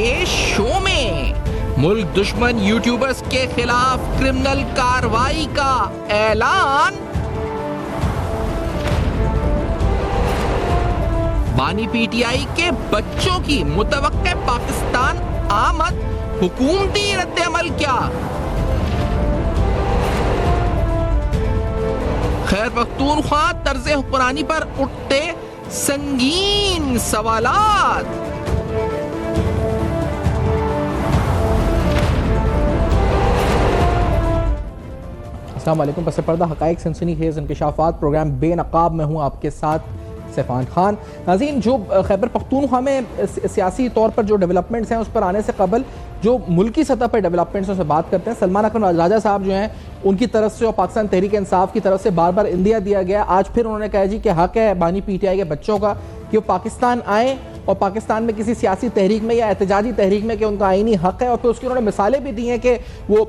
کے شو میں ملک دشمن یوٹیوبرز کے خلاف کرمنل کارروائی کا اعلان۔ بانی پی ٹی آئی کے بچوں کی متوقع پاکستان آمد، حکومتی رد عمل کیا؟ خیر پختونخوا طرز حکمرانی پر اٹھتے سنگین سوالات۔ السلام علیکم، پس پردہ حقائق سنسنی خیز انکشافات، پروگرام بے نقاب میں ہوں آپ کے ساتھ سیفان خان۔ ناظرین، جو خیبر پختونخوا میں سیاسی طور پر جو ڈیولپمنٹس ہیں اس پر آنے سے قبل جو ملکی سطح پر ڈیولپمنٹس سے بات کرتے ہیں، سلمان اکرم راجہ صاحب جو ہیں ان کی طرف سے اور پاکستان تحریک انصاف کی طرف سے بار بار اندیا دیا گیا۔ آج پھر انہوں نے کہا جی کہ حق ہے بانی پی ٹی آئی کے بچوں کا کہ وہ پاکستان آئیں اور پاکستان میں کسی سیاسی تحریک میں یا احتجاجی تحریک میں کہ ان کا آئینی حق ہے، اور پھر اس کی انہوں نے مثالیں بھی دی ہیں کہ وہ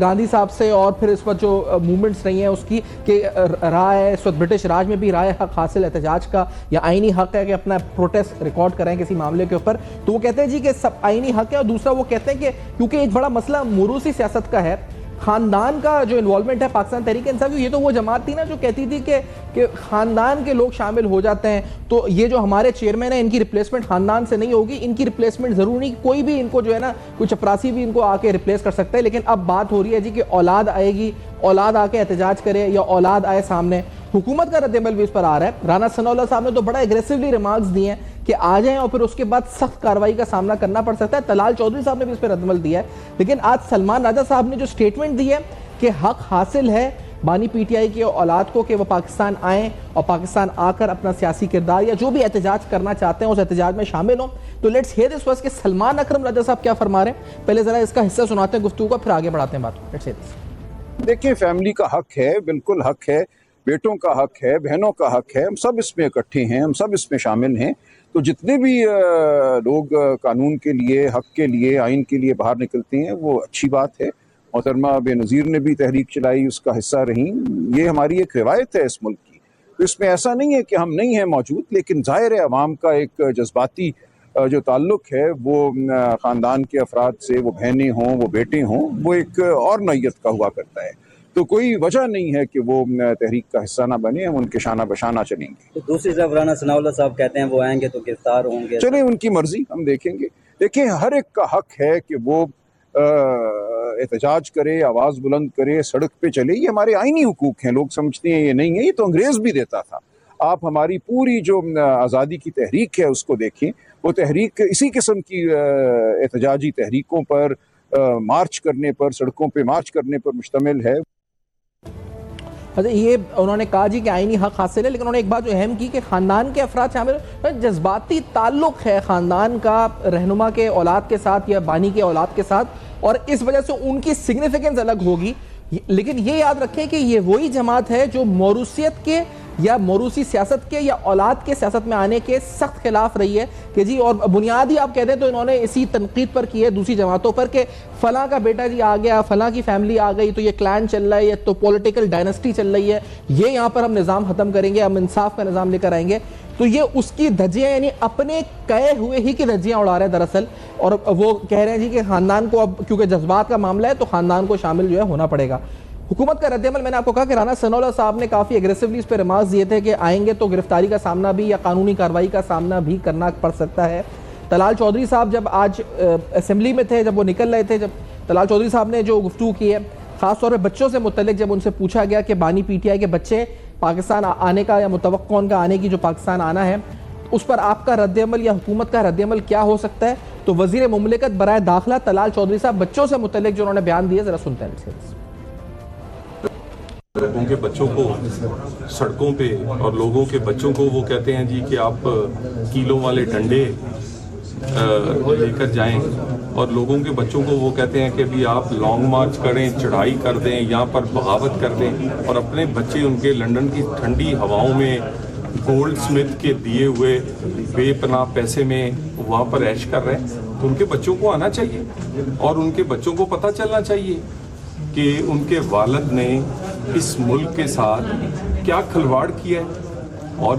گاندھی صاحب سے اور پھر اس وقت جو موومنٹس رہی ہیں اس کی کہ رائے اس وقت برٹش راج میں بھی رائے حق حاصل احتجاج کا یا آئینی حق ہے کہ اپنا پروٹیسٹ ریکارڈ کریں کسی معاملے کے اوپر، تو وہ کہتے ہیں جی کہ سب آئینی حق ہے۔ اور دوسرا وہ کہتے ہیں کہ کیونکہ ایک بڑا مسئلہ موروثی سیاست کا ہے، خاندان کا جو انوالومنٹ ہے پاکستان تحریک انصاف، یہ تو وہ جماعت تھی نا جو کہتی تھی کہ خاندان کے لوگ شامل ہو جاتے ہیں تو یہ جو ہمارے چیئرمین ہیں ان کی ریپلیسمنٹ خاندان سے نہیں ہوگی، ان کی ریپلیسمنٹ ضرور نہیں، کوئی بھی ان کو جو ہے نا کوئی چپراسی بھی ان کو آ کے ریپلیس کر سکتا ہے۔ لیکن اب بات ہو رہی ہے جی کہ اولاد آئے گی، اولاد آ کے احتجاج کرے یا اولاد آئے سامنے، حکومت کا رد عمل بھی اس پر آ رہا ہے۔ رانا ثناء اللہ صاحب نے تو بڑا ایگریسولی ریمارکس دیے ہیں کہ آ جائیں اور پھر اس کے بعد سخت کارروائی کا سامنا کرنا پڑ سکتا ہے۔ طلال چودھری صاحب نے بھی اس پہ رد عمل دیا ہے، لیکن آج سلمان راجہ صاحب نے جو سٹیٹمنٹ دی ہے کہ حق حاصل ہے بانی پی ٹی آئی کی اولاد کو کہ وہ پاکستان آئیں اور پاکستان آ کر اپنا سیاسی کردار یا جو بھی احتجاج کرنا چاہتے ہیں اس احتجاج میں شامل ہوں، تو لیٹس ہیئر دس فرسٹ کہ سلمان اکرم راجہ صاحب کیا فرما رہے ہیں۔ پہلے ذرا اس کا حصہ سناتے ہیں گفتگو کا، پھر آگے بڑھاتے ہیں بات کو۔ لیٹس ہیئر دس۔ دیکھیں، فیملی کا حق ہے، بالکل حق ہے، بیٹوں کا حق ہے، بہنوں کا حق ہے، ہم سب اس میں اکٹھے ہیں، ہم سب اس میں شامل ہیں۔ تو جتنے بھی لوگ قانون کے لیے، حق کے لیے، آئین کے لیے باہر نکلتے ہیں وہ اچھی بات ہے۔ محترمہ بے نظیر نے بھی تحریک چلائی، اس کا حصہ رہیں، یہ ہماری ایک روایت ہے اس ملک کی۔ تو اس میں ایسا نہیں ہے کہ ہم نہیں ہیں موجود، لیکن ظاہر ہے عوام کا ایک جذباتی جو تعلق ہے وہ خاندان کے افراد سے، وہ بہنیں ہوں، وہ بیٹے ہوں، وہ ایک اور نوعیت کا ہوا کرتا ہے۔ تو کوئی وجہ نہیں ہے کہ وہ تحریک کا حصہ نہ بنے، ہم ان کے شانہ بشانہ چلیں گے۔ تو دوسری طرف رانا ثناء اللہ صاحب کہتے ہیں وہ آئیں گے تو گرفتار ہوں گے۔ چلیں، ان کی مرضی، ہم دیکھیں گے۔ دیکھیں، ہر ایک کا حق ہے کہ وہ احتجاج کرے، آواز بلند کرے، سڑک پہ چلے، یہ ہمارے آئینی حقوق ہیں۔ لوگ سمجھتے ہیں یہ نہیں ہے، یہ تو انگریز بھی دیتا تھا۔ آپ ہماری پوری جو آزادی کی تحریک ہے اس کو دیکھیں، وہ تحریک اسی قسم کی احتجاجی تحریکوں پر، مارچ کرنے پر، سڑکوں پہ مارچ کرنے پر مشتمل ہے۔ یہ انہوں نے کہا جی کہ آئینی حق حاصل ہے، لیکن انہوں نے ایک بات جو اہم کی کہ خاندان کے افراد شامل، جذباتی تعلق ہے خاندان کا رہنما کے اولاد کے ساتھ یا بانی کے اولاد کے ساتھ، اور اس وجہ سے ان کی سگنیفیکنس الگ ہوگی۔ لیکن یہ یاد رکھیں کہ یہ وہی جماعت ہے جو موروثیت کے یا موروثی سیاست کے یا اولاد کے سیاست میں آنے کے سخت خلاف رہی ہے کہ جی، اور بنیادی آپ کہتے ہیں تو انہوں نے اسی تنقید پر کی ہے دوسری جماعتوں پر کہ فلاں کا بیٹا جی آ گیا، فلاں کی فیملی آ گئی تو یہ کلان چل رہا ہے، یہ تو پولیٹیکل ڈائنسٹی چل رہی ہے، یہ یہاں پر ہم نظام ختم کریں گے، ہم انصاف کا نظام لے کر آئیں گے۔ تو یہ اس کی دھجیاں، یعنی اپنے کہے ہوئے ہی کی دھجیاں اڑا رہے ہیں دراصل، اور وہ کہہ رہے ہیں جی کہ خاندان کو اب کیونکہ جذبات کا معاملہ ہے تو خاندان کو شامل جو ہے ہونا پڑے گا۔ حکومت کا رد عمل، میں نے آپ کو کہا کہ رانا ثناء اللہ صاحب نے کافی ایگریسولی اس پہ ریمارکس دیے تھے کہ آئیں گے تو گرفتاری کا سامنا بھی یا قانونی کارروائی کا سامنا بھی کرنا پڑ سکتا ہے۔ طلال چودھری صاحب جب آج اسمبلی میں تھے، جب وہ نکل رہے تھے، جب طلال چودھری صاحب نے جو گفتگو کی ہے خاص طور پہ بچوں سے متعلق، جب ان سے پوچھا گیا کہ بانی پی ٹی آئی کے بچے پاکستان آنے کا یا متوقع ان کا آنے کی جو پاکستان آنا ہے، اس پر آپ کا رد عمل یا حکومت کا رد عمل کیا ہو سکتا ہے، تو وزیر مملکت برائے داخلہ طلال چودھری صاحب بچوں سے متعلق جو انہوں نے بیان دیے، ذرا سنتے ہیں۔ لوگوں کے بچوں کو سڑکوں پہ اور لوگوں کے بچوں کو وہ کہتے ہیں جی کہ آپ کیلوں والے ڈنڈے لے کر جائیں، اور لوگوں کے بچوں کو وہ کہتے ہیں کہ بھی آپ لانگ مارچ کریں، چڑھائی کر دیں، یہاں پر بغاوت کر دیں، اور اپنے بچے ان کے لنڈن کی ٹھنڈی ہواؤں میں گولڈ سمتھ کے دیے ہوئے بے پناہ پیسے میں وہاں پر عیش کر رہے ہیں۔ تو ان کے بچوں کو آنا چاہیے اور ان کے بچوں کو پتہ چلنا چاہیے کہ ان کے والد نے اس ملک کے ساتھ کیا کھلواڑ کیا ہے، اور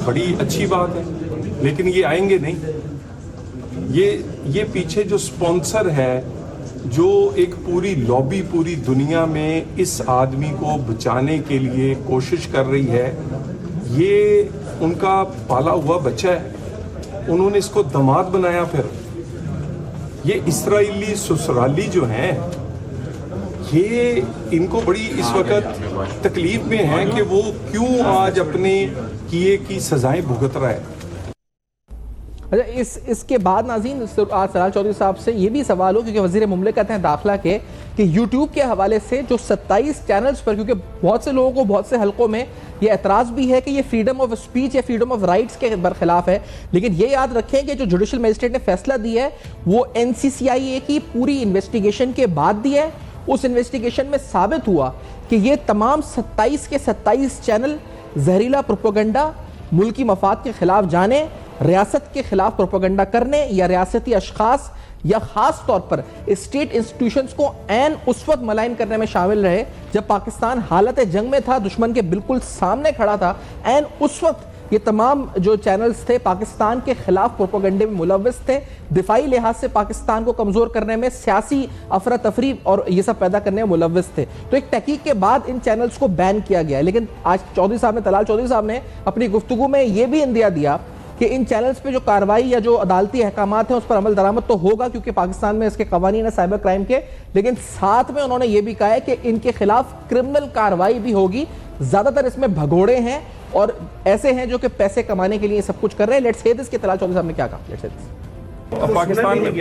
بڑی اچھی بات ہے، لیکن یہ آئیں گے نہیں، یہ پیچھے جو سپانسر ہے, جو ایک پوری لابی پوری دنیا میں اس آدمی کو بچانے کے لیے کوشش کر رہی ہے, یہ ان کا پالا ہوا بچہ ہے, انہوں نے اس کو داماد بنایا. پھر یہ اسرائیلی سسرالی جو ہیں, یہ ان کو بڑی اس وقت تکلیف میں ہیں کہ وہ کیوں آج اپنے کیے کی سزائیں بھگت رہا ہے. اچھا, اس کے بعد ناظرین آج سلال چودھری صاحب سے یہ بھی سوال ہو, کیونکہ وزیر مملکت ہیں داخلہ کے, کہ یوٹیوب کے حوالے سے جو 27 چینلز پر, کیونکہ بہت سے لوگوں کو بہت سے حلقوں میں یہ اعتراض بھی ہے کہ یہ فریڈم آف اسپیچ یا فریڈم آف رائٹس کے برخلاف ہے, لیکن یہ یاد رکھیں کہ جو جوڈیشل میجسٹریٹ نے فیصلہ دیا ہے وہ NCCIA کی پوری انویسٹیگیشن کے بعد دیا ہے. اس انویسٹیگیشن میں ثابت ہوا کہ یہ تمام 27 کے 27 چینل زہریلا پروپیگنڈا, ملکی مفاد کے خلاف جانے, ریاست کے خلاف پروپیگنڈا کرنے یا ریاستی اشخاص یا خاص طور پر اسٹیٹ انسٹیٹیوشنز کو عین اس وقت ملائن کرنے میں شامل رہے جب پاکستان حالت جنگ میں تھا, دشمن کے بالکل سامنے کھڑا تھا. عین اس وقت یہ تمام جو چینلز تھے پاکستان کے خلاف پروپیگنڈے میں ملوث تھے, دفاعی لحاظ سے پاکستان کو کمزور کرنے میں, سیاسی افراتفری اور یہ سب پیدا کرنے میں ملوث تھے. تو ایک تحقیق کے بعد ان چینلز کو بین کیا گیا. لیکن آج طلال چودھری صاحب نے اپنی گفتگو میں یہ بھی اندیا دیا کہ ان چینلز پہ جو کارروائی یا جو عدالتی احکامات ہیں اس پر عمل درآمد تو ہوگا, کیونکہ پاکستان میں اس کے قوانین ہیں سائبر کرائم کے, لیکن ساتھ میں انہوں نے یہ بھی کہا ہے کہ ان کے خلاف کرمنل کارروائی بھی ہوگی. زیادہ تر اس میں بھگوڑے ہیں اور ایسے ہیں جو کہ پیسے کمانے کے لیے سب کچھ کر رہے ہیں. لیٹس ہیئر دس کہ طلال چودھری صاحب نے کیا کہا.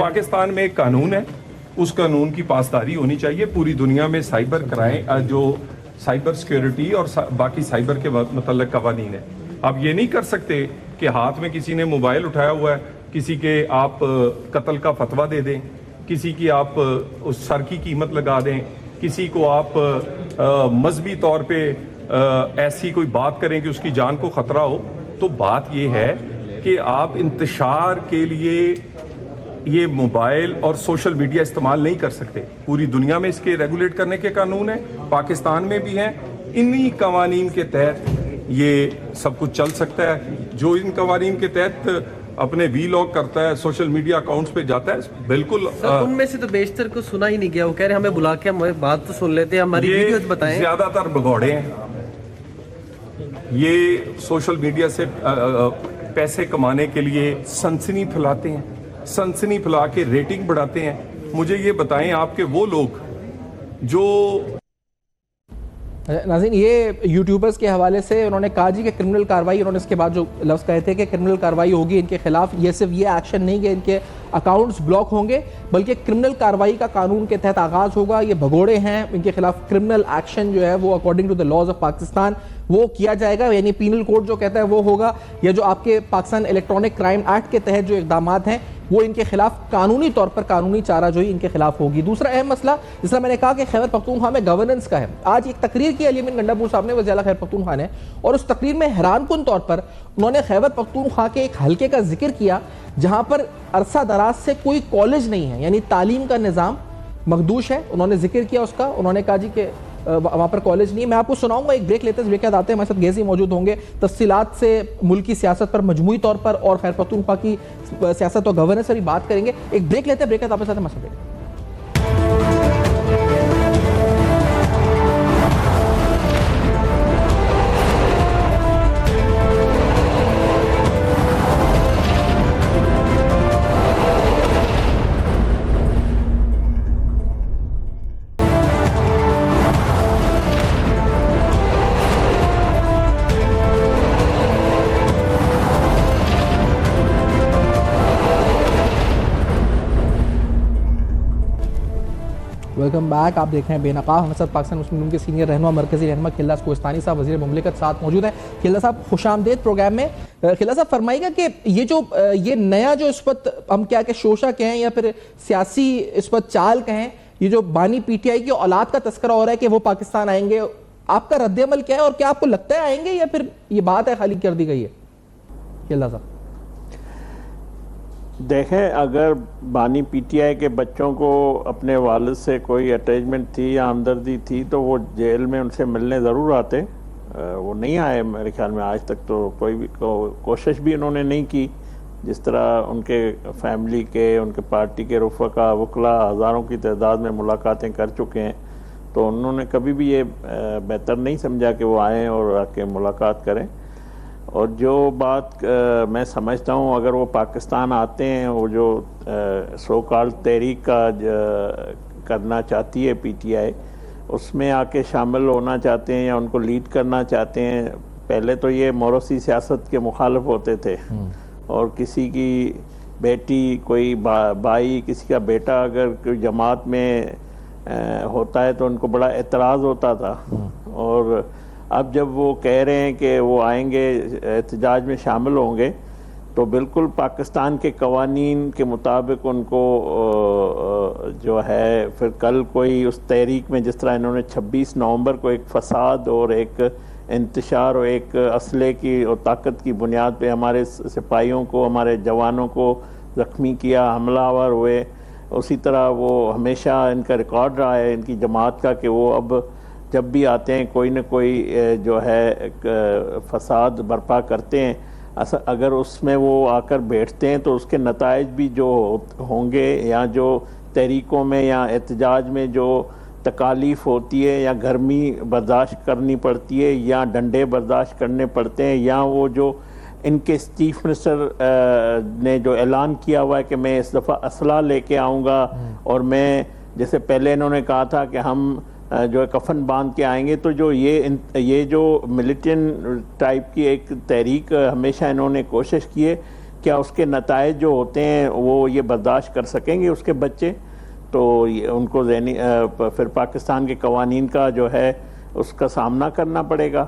پاکستان میں ایک قانون ہے, اس قانون کی پاسداری ہونی چاہیے. پوری دنیا میں سائبر کرائم, جو سائبر سیکیورٹی اور باقی سائبر کے متعلق قوانین ہیں. آپ یہ نہیں کر سکتے کہ ہاتھ میں کسی نے موبائل اٹھایا ہوا ہے, کسی کے آپ قتل کا فتویٰ دے دیں, کسی کی آپ اس سر کی قیمت لگا دیں, کسی کو آپ مذہبی طور پہ ایسی کوئی بات کریں کہ اس کی جان کو خطرہ ہو. تو بات یہ ہے کہ آپ انتشار کے لیے یہ موبائل اور سوشل میڈیا استعمال نہیں کر سکتے. پوری دنیا میں اس کے ریگولیٹ کرنے کے قانون ہیں, پاکستان میں بھی ہیں. انہی قوانین کے تحت یہ سب کچھ چل سکتا ہے. جو ان قوانین کے تحت اپنے وی لاگ کرتا ہے, سوشل میڈیا اکاؤنٹس پہ جاتا ہے, بالکل ان میں سے تو بیشتر کو سنا ہی نہیں گیا. وہ کہہ رہے ہمیں بلا کے ہماری بات تو سن لیتے ہیں, ہماری ویڈیوز بتائیں. زیادہ تر بگوڑے ہیں, یہ سوشل میڈیا سے پیسے کمانے کے لیے سنسنی پھیلاتے ہیں, سنسنی پھیلا کے ریٹنگ بڑھاتے ہیں. مجھے یہ بتائیں آپ کے وہ لوگ جو ناظرین, یہ یوٹیوبرز کے حوالے سے انہوں نے کہا جی کہ کرمنل کارروائی, انہوں نے اس کے بعد جو لفظ کہے تھے کہ کرمنل کارروائی ہوگی ان کے خلاف. یہ صرف یہ ایکشن نہیں کہ ان کے اکاؤنٹس بلاک ہوں گے, بلکہ کرمنل کارروائی کا قانون کے تحت آغاز ہوگا. یہ بھگوڑے ہیں, ان کے خلاف کرمنل ایکشن جو ہے وہ according to the laws of Pakistan وہ کیا جائے گا, یعنی پینل کوڈ جو کہتا ہے وہ ہوگا, یا جو آپ کے پاکستان الیکٹرانک کرائم ایکٹ کے تحت جو اقدامات ہیں وہ ان کے خلاف قانونی طور پر قانونی چارہ جوئی ان کے خلاف ہوگی. دوسرا اہم مسئلہ جس طرح میں نے کہا کہ خیبر پختونخوا میں گورننس کا ہے. آج ایک تقریر کی علی امین گنڈا پور صاحب نے, وزیر اعلیٰ خیبر پختونخوا نے, اور اس تقریر میں حیران کن طور پر انہوں نے خیبر پختونخوا کے ایک حلقے کا ذکر کیا جہاں پر عرصہ دراز سے کوئی کالج نہیں ہے, یعنی تعلیم کا نظام مخدوش ہے. انہوں نے ذکر کیا اس کا, انہوں نے کہا جی کہ وہاں پر کالج نہیں ہے. میں آپ کو سناؤں گا, ایک بریک لیتے ہیں, بریک کے بعد آتے ہیں. ہمارے ساتھ گیزی موجود ہوں گے تفصیلات سے ملکی سیاست پر مجموعی طور پر اور خیبر پختونخوا کی سیاست اور گورننس پر بھی بات کریں گے. ایک بریک لیتے ہیں, بریک کے بعد آپ کے ساتھ ہمارے ساتھ. Welcome back. آپ دیکھ رہے ہیں بے نقاب. ہمارے ساتھ پاکستان مسلم لیگ کے سینئر رہنما, مرکزی رہنما خلداس کوہستانی صاحب, وزیر مملکت ساتھ موجود ہیں. خلداس صاحب خوش آمدید پروگرام میں. خلداس صاحب فرمائیے گا کہ یہ نیا جو اس وقت ہم کیا کہ شوشہ کہیں یا پھر سیاسی اس وقت چال کہیں, یہ جو بانی پی ٹی آئی کی اولاد کا تذکرہ ہو رہا ہے کہ وہ پاکستان آئیں گے, آپ کا رد عمل کیا ہے, اور کیا آپ کو لگتا ہے آئیں گے یا پھر یہ بات ہے خالی کر دی گئی ہے؟ خلداس صاحب دیکھیں, اگر بانی پی ٹی آئی کے بچوں کو اپنے والد سے کوئی اٹیچمنٹ تھی یا ہمدردی تھی تو وہ جیل میں ان سے ملنے ضرور آتے. وہ نہیں آئے میرے خیال میں آج تک, تو کوئی بھی کوشش بھی انہوں نے نہیں کی جس طرح ان کے فیملی کے، ان کے پارٹی کے رفقا وکلا ہزاروں کی تعداد میں ملاقاتیں کر چکے ہیں، تو انہوں نے کبھی بھی یہ بہتر نہیں سمجھا کہ وہ آئیں اور آ کے ملاقات کریں۔ اور جو بات میں سمجھتا ہوں اگر وہ پاکستان آتے ہیں، وہ جو سو کال تحریک کا کرنا چاہتی ہے پی ٹی آئی، اس میں آ کے شامل ہونا چاہتے ہیں یا ان کو لیڈ کرنا چاہتے ہیں، پہلے تو یہ موروثی سیاست کے مخالف ہوتے تھے، اور کسی کی بیٹی، کوئی بھائی، کسی کا بیٹا اگر کوئی جماعت میں ہوتا ہے تو ان کو بڑا اعتراض ہوتا تھا۔ اور اب جب وہ کہہ رہے ہیں کہ وہ آئیں گے، احتجاج میں شامل ہوں گے، تو بالکل پاکستان کے قوانین کے مطابق ان کو جو ہے پھر کل کوئی اس تحریک میں، جس طرح انہوں نے 26 نومبر کو ایک فساد اور ایک انتشار اور ایک اسلحے کی اور طاقت کی بنیاد پہ ہمارے سپاہیوں کو، ہمارے جوانوں کو زخمی کیا، حملہ آور ہوئے، اسی طرح وہ ہمیشہ ان کا ریکارڈ رہا ہے ان کی جماعت کا کہ وہ اب جب بھی آتے ہیں کوئی نہ کوئی جو ہے فساد برپا کرتے ہیں۔ اگر اس میں وہ آ کر بیٹھتے ہیں تو اس کے نتائج بھی جو ہوں گے، یا جو تحریکوں میں یا احتجاج میں جو تکالیف ہوتی ہے، یا گرمی برداشت کرنی پڑتی ہے، یا ڈنڈے برداشت کرنے پڑتے ہیں، یا وہ جو ان کے چیف منسٹر نے جو اعلان کیا ہوا ہے کہ میں اس دفعہ اسلحہ لے کے آؤں گا، اور میں جیسے پہلے انہوں نے کہا تھا کہ ہم جو ہے کفن باندھ کے آئیں گے، تو جو یہ جو ملیٹنٹ ٹائپ کی ایک تحریک ہمیشہ انہوں نے کوشش کی ہے، کیا اس کے نتائج جو ہوتے ہیں وہ یہ برداشت کر سکیں گے اس کے بچے؟ تو ان کو ذہنی پھر پاکستان کے قوانین کا جو ہے اس کا سامنا کرنا پڑے گا۔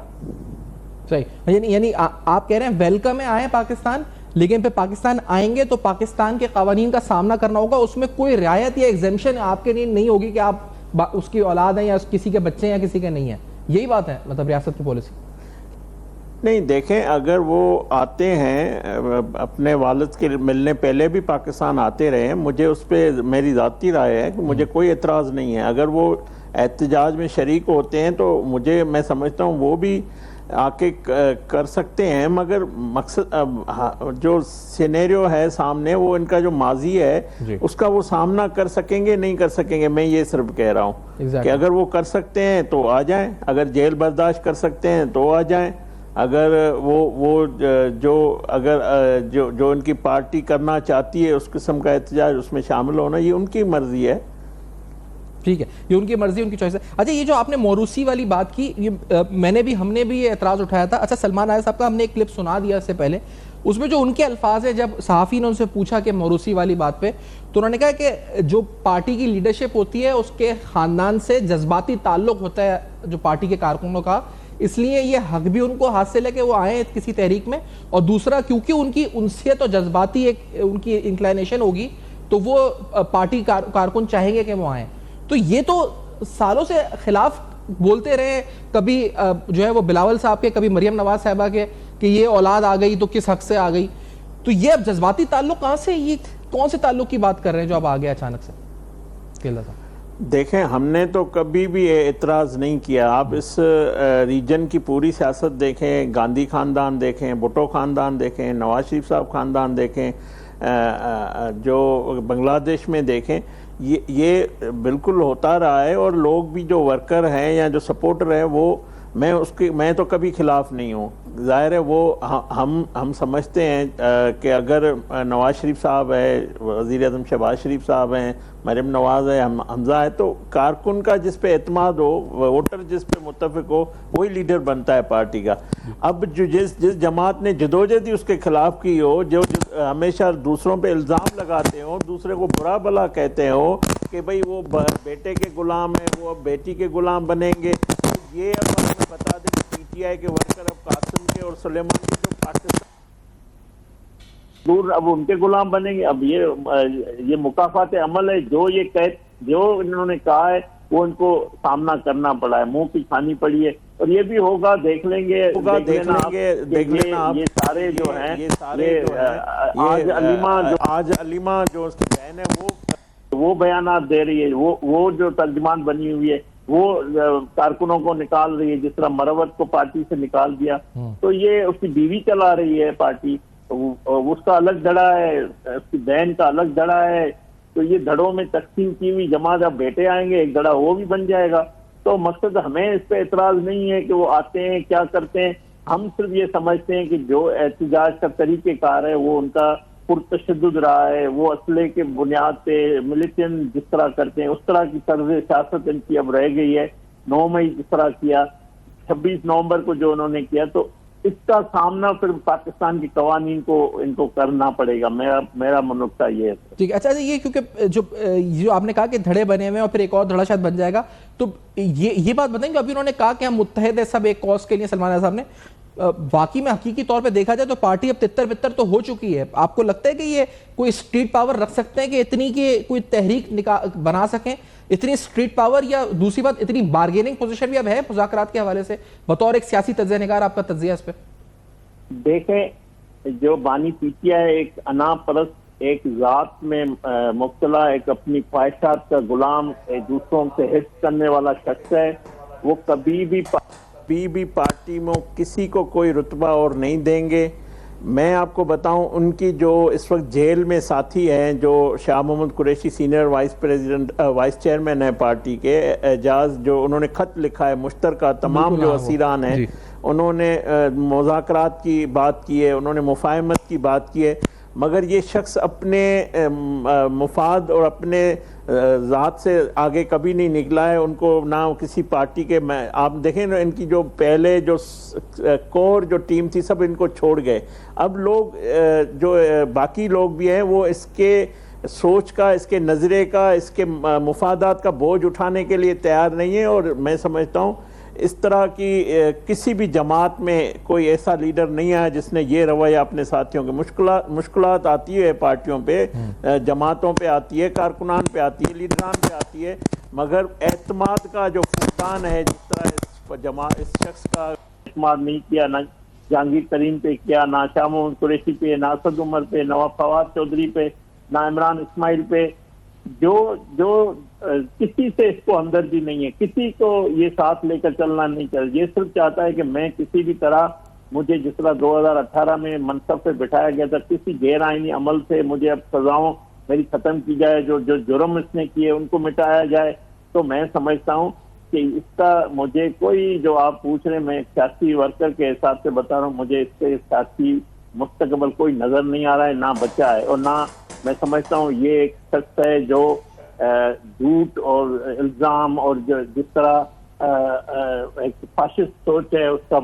صحیح، یعنی آپ کہہ رہے ہیں ویلکم ہے، آئیں پاکستان، لیکن پھر پاکستان آئیں گے تو پاکستان کے قوانین کا سامنا کرنا ہوگا، اس میں کوئی رعایت یا ایگزیمشن آپ کے لیے نہیں ہوگی کہ آپ اس کی اولاد ہیں یا کسی کے بچے ہیں یا کسی کے نہیں ہیں، یہی بات ہے مطلب ریاست کی پالیسی؟ نہیں، دیکھیں اگر وہ آتے ہیں، اپنے والد کے ملنے پہلے بھی پاکستان آتے رہے ہیں، مجھے اس پہ میری ذاتی رائے ہے کہ مجھے کوئی اعتراض نہیں ہے۔ اگر وہ احتجاج میں شریک ہوتے ہیں تو میں سمجھتا ہوں وہ بھی آ کے کر سکتے ہیں، مگر مقصد جو سینیریو ہے سامنے، وہ ان کا جو ماضی ہے اس کا وہ سامنا کر سکیں گے نہیں کر سکیں گے، میں یہ صرف کہہ رہا ہوں کہ اگر وہ کر سکتے ہیں تو آ جائیں، اگر جیل برداشت کر سکتے ہیں تو آ جائیں، اگر وہ جو ان کی پارٹی کرنا چاہتی ہے اس قسم کا احتجاج، اس میں شامل ہونا، یہ ان کی مرضی ہے۔ ٹھیک ہے، یہ ان کی مرضی، ان کی چوائس ہے۔ اچھا، یہ جو آپ نے موروثی والی بات کی، ہم نے بھی یہ اعتراض اٹھایا تھا۔ اچھا، سلمان رائے صاحب کا ہم نے ایک کلپ سنا دیا اس سے پہلے، اس میں جو ان کے الفاظ ہیں، جب صحافی نے ان سے پوچھا کہ موروثی والی بات پہ، تو انہوں نے کہا کہ جو پارٹی کی لیڈرشپ ہوتی ہے اس کے خاندان سے جذباتی تعلق ہوتا ہے جو پارٹی کے کارکنوں کا، اس لیے یہ حق بھی ان کو حاصل ہے کہ وہ آئیں کسی تحریک میں، اور دوسرا کیونکہ ان کی انسیت اور جذباتی ایک ان کی انکلائنیشن ہوگی تو وہ پارٹی کارکن چاہیں گے کہ وہ آئیں۔ تو یہ تو سالوں سے خلاف بولتے رہے، کبھی جو ہے وہ بلاول صاحب کے، کبھی مریم نواز صاحبہ کے، کہ یہ اولاد آ گئی تو کس حق سے آ گئی، تو یہ اب جذباتی تعلق کہاں سے، یہ کون سے تعلق کی بات کر رہے ہیں جو اب آ گیا اچانک سے؟ دیکھیں، ہم نے تو کبھی بھی اعتراض نہیں کیا۔ آپ اس ریجن کی پوری سیاست دیکھیں، گاندھی خاندان دیکھیں، بھٹو خاندان دیکھیں، نواز شریف صاحب خاندان دیکھیں، جو بنگلہ دیش میں دیکھیں، یہ بالکل ہوتا رہا ہے، اور لوگ بھی جو ورکر ہیں یا جو سپورٹر ہیں، وہ میں تو کبھی خلاف نہیں ہوں۔ ظاہر ہے وہ ہم سمجھتے ہیں کہ اگر نواز شریف صاحب ہے، وزیر اعظم شہباز شریف صاحب ہیں، مریم نواز ہے، حمزہ ہے، تو کارکن کا جس پہ اعتماد ہو، ووٹر جس پہ متفق ہو، وہی لیڈر بنتا ہے پارٹی کا۔ اب جو جس جماعت نے جدوجہد اس کے خلاف کی ہو، جو ہمیشہ دوسروں پہ الزام لگاتے ہو، دوسرے کو برا بھلا کہتے ہو کہ بھئی وہ بیٹے کے غلام ہیں، وہ اب بیٹی کے غلام بنیں گے، یہ اب ہمیں بتا دیں کہ پی ٹی آئی کے ورکر اب قاسم کے اور سلیمان کے جو پاکستان دور اب ان کے غلام بنیں گے۔ اب یہ مکافات عمل ہے، جو انہوں نے کہا ہے وہ ان کو سامنا کرنا پڑا ہے، منہ کی کھانی پڑی ہے، اور یہ بھی ہوگا، دیکھ لیں گے یہ سارے جو ہیں، آج علیمہ جو اس کی بہن ہے وہ بیانات دے رہی ہے، وہ جو ترجمان بنی ہوئی ہے، وہ کارکنوں کو نکال رہی ہے، جس طرح مروت کو پارٹی سے نکال دیا، تو یہ اس کی بیوی چلا رہی ہے پارٹی، اور اس کا الگ دھڑا ہے, اس کی بہن کا الگ دھڑا ہے, تو یہ دھڑوں میں تقسیم کی ہوئی جماعت, اب بیٹے آئیں گے ایک دھڑا وہ بھی بن جائے گا. تو مقصد ہمیں اس پہ اعتراض نہیں ہے کہ وہ آتے ہیں کیا کرتے ہیں, ہم صرف یہ سمجھتے ہیں کہ جو احتجاج کا طریقہ کار ہے وہ ان کا پرتشدد رہا ہے, وہ اسلحے کے بنیاد پہ ملیٹنٹ جس طرح کرتے ہیں اس طرح کی طرز سیاست ان کی اب رہ گئی ہے. 9 مئی جس طرح کیا, 26 نومبر کو جو انہوں نے کیا, تو اس کا سامنا پھر پاکستان کے قوانین کو ان کو کرنا پڑے گا. میرا نقطہ یہ ہے. ٹھیک ہے. اچھا یہ کیونکہ جو آپ نے کہا کہ دھڑے بنے ہوئے ہیں اور پھر ایک اور دھڑا شاید بن جائے گا, تو یہ بات بتائیں کہ ابھی انہوں نے کہا کہ ہم متحد ہیں سب ایک کاز کے لیے, سلمان رضا صاحب نے, واقعی میں حقیقی طور پہ دیکھا جائے تو پارٹی اب تتر بتر تو ہو چکی ہے. آپ کو لگتا ہے کہ یہ کوئی اسٹریٹ پاور رکھ سکتے ہیں کہ اتنی کہ کوئی تحریک بنا سکیں, اتنی اسٹریٹ پاور, یا دوسری بات اتنی بارگیننگ پوزیشن بھی اب ہے مذاکرات کے حوالے سے؟ بطور ایک سیاسی تجزیہ نگار آپ کا تجزیہ اس پہ. دیکھیں, جو بانی پیٹیا ہے ایک انا پرست, ایک ذات میں مبتلا, ایک اپنی خواہشات کا غلام, دوسروں سے حفظ کرنے والا شخص ہے. وہ کبھی بھی پارٹی میں کسی کو کوئی رتبہ اور نہیں دیں گے. میں آپ کو بتاؤں, ان کی جو اس وقت جیل میں ساتھی ہیں, جو شاہ محمد قریشی سینئر وائس چیئرمین ہے پارٹی کے, اعجاز, جو انہوں نے خط لکھا ہے مشترکہ تمام جو اسیران ہیں, انہوں نے مذاکرات کی بات کی ہے, انہوں نے مفاہمت کی بات کی ہے, مگر یہ شخص اپنے مفاد اور اپنے ذات سے آگے کبھی نہیں نکلا ہے. ان کو نہ کسی پارٹی کے, آپ دیکھیں نا ان کی جو پہلے جو کور جو ٹیم تھی سب ان کو چھوڑ گئے. اب لوگ جو باقی لوگ بھی ہیں وہ اس کے سوچ کا, اس کے نظرے کا, اس کے مفادات کا بوجھ اٹھانے کے لیے تیار نہیں ہے. اور میں سمجھتا ہوں اس طرح کی کسی بھی جماعت میں کوئی ایسا لیڈر نہیں آیا جس نے یہ رویہ اپنے ساتھیوں کے. مشکلات آتی ہے پارٹیوں پہ, جماعتوں پہ آتی ہے, کارکنان پہ آتی ہے, لیڈران پہ آتی ہے, مگر اعتماد کا جو فقدان ہے, جس طرح اس شخص کا اعتماد نہیں کیا, نہ جہانگیر ترین پہ کیا, نہ شاہ محمد قریشی پہ, نہ اسد عمر پہ, نواب فواد چودھری پہ, نہ عمران اسماعیل پہ, جو کسی سے اس کو ہمدردی نہیں ہے, کسی کو یہ ساتھ لے کر چلنا نہیں چاہیے. یہ صرف چاہتا ہے کہ میں کسی بھی طرح, مجھے جس طرح 2018 میں منصب پہ بٹھایا گیا تھا, کسی غیر آئینی عمل سے مجھے اب سزاؤں میری ختم کی جائے, جو جرم اس نے کیے ان کو مٹایا جائے. تو میں سمجھتا ہوں کہ اس کا مجھے کوئی, جو آپ پوچھ رہے ہیں, میں سیاسی ورکر کے حساب سے بتا رہا ہوں, مجھے اس سے سیاسی مستقبل کوئی نظر نہیں آ رہا ہے, نہ بچا ہے. اور نہ میں سمجھتا ہوں یہ ایک شخص ہے جو جھوٹ اور الزام اور جس طرح ایک فاشسٹ سوچ ہے اس کا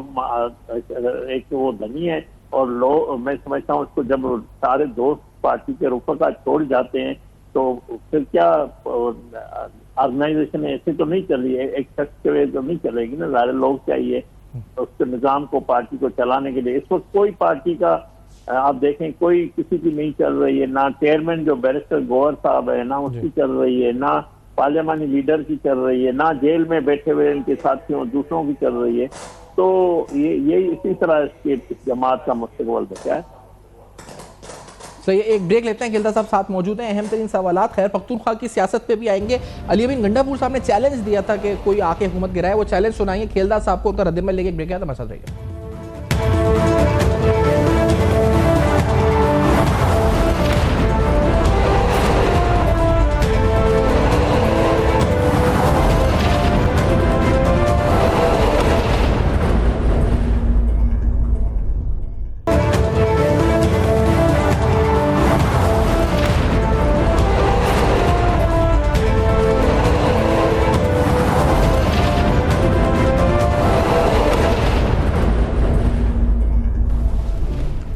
ایک وہ دھنی ہے. اور میں سمجھتا ہوں اس کو جب سارے دوست پارٹی کے رفقا چھوڑ جاتے ہیں تو پھر کیا آرگنائزیشن ایسے تو نہیں چلی ہے, ایک شخص کے تو نہیں چلے گی نا. ظاہر لوگ چاہیے اس کے نظام کو, پارٹی کو چلانے کے لیے. اس وقت کوئی پارٹی کا آپ دیکھیں کوئی کسی کی نہیں چل رہی ہے, نہ چیئرمین جو بیرسٹر گوہر صاحب ہے, نہ اس کی چل رہی ہے, نہ پارلیمانی لیڈر کی چل رہی ہے, نہ جیل میں بیٹھے ہوئے ان کے ساتھیوں دوسروں کی چل رہی ہے. تو یہ اسی طرح اس جماعت کا مستقبل بچا ہے. صحیح, ایک بریک لیتے ہیں. کھیلدار صاحب ساتھ موجود ہیں, اہم ترین سوالات خیر پختونخوا کی سیاست پہ بھی آئیں گے. علی امین گنڈا پور صاحب نے چیلنج دیا تھا کہ کوئی آ کے حکومت گرائے, وہ چیلنج سنائیں گے کھیلدار صاحب کو, ان کا رد عمل لے کے ایک بریک ہے تو ہمارے ساتھ رہیے.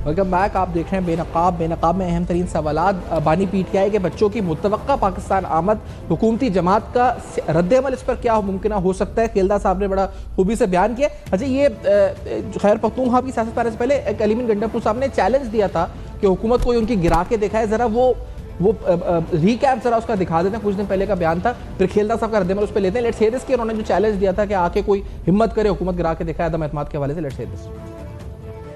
Welcome back. آپ دیکھ رہے ہیں بے نقاب میں اہم ترین سوالات. بانی پی ٹی آئی کے بچوں کی متوقع پاکستان آمد, حکومتی جماعت کا رد عمل اس پر کیا ممکنہ ہو سکتا ہے, کھیلدار صاحب نے بڑا خوبی سے بیان کیا. اچھا یہ خیر پختونخوا کی سیاست پر سے پہلے علی امین گنڈا پور صاحب نے چیلنج دیا تھا کہ حکومت کوئی ان کی گرا کے دکھائے, ذرا وہ ریکیپ ذرا اس کا دکھا دیتے ہیں. کچھ دن پہلے کا بیان تھا, پھر کھیلدار صاحب کا رد عمل اس پہ لیتے ہیں. لیٹس ہیئر دس کہ انہوں نے جو چیلنج دیا تھا کہ آ کے کوئی ہمت کرے, حکومت گرا کے دکھائے عدم اعتماد کے حوالے سے. لیٹس ہیئر دس.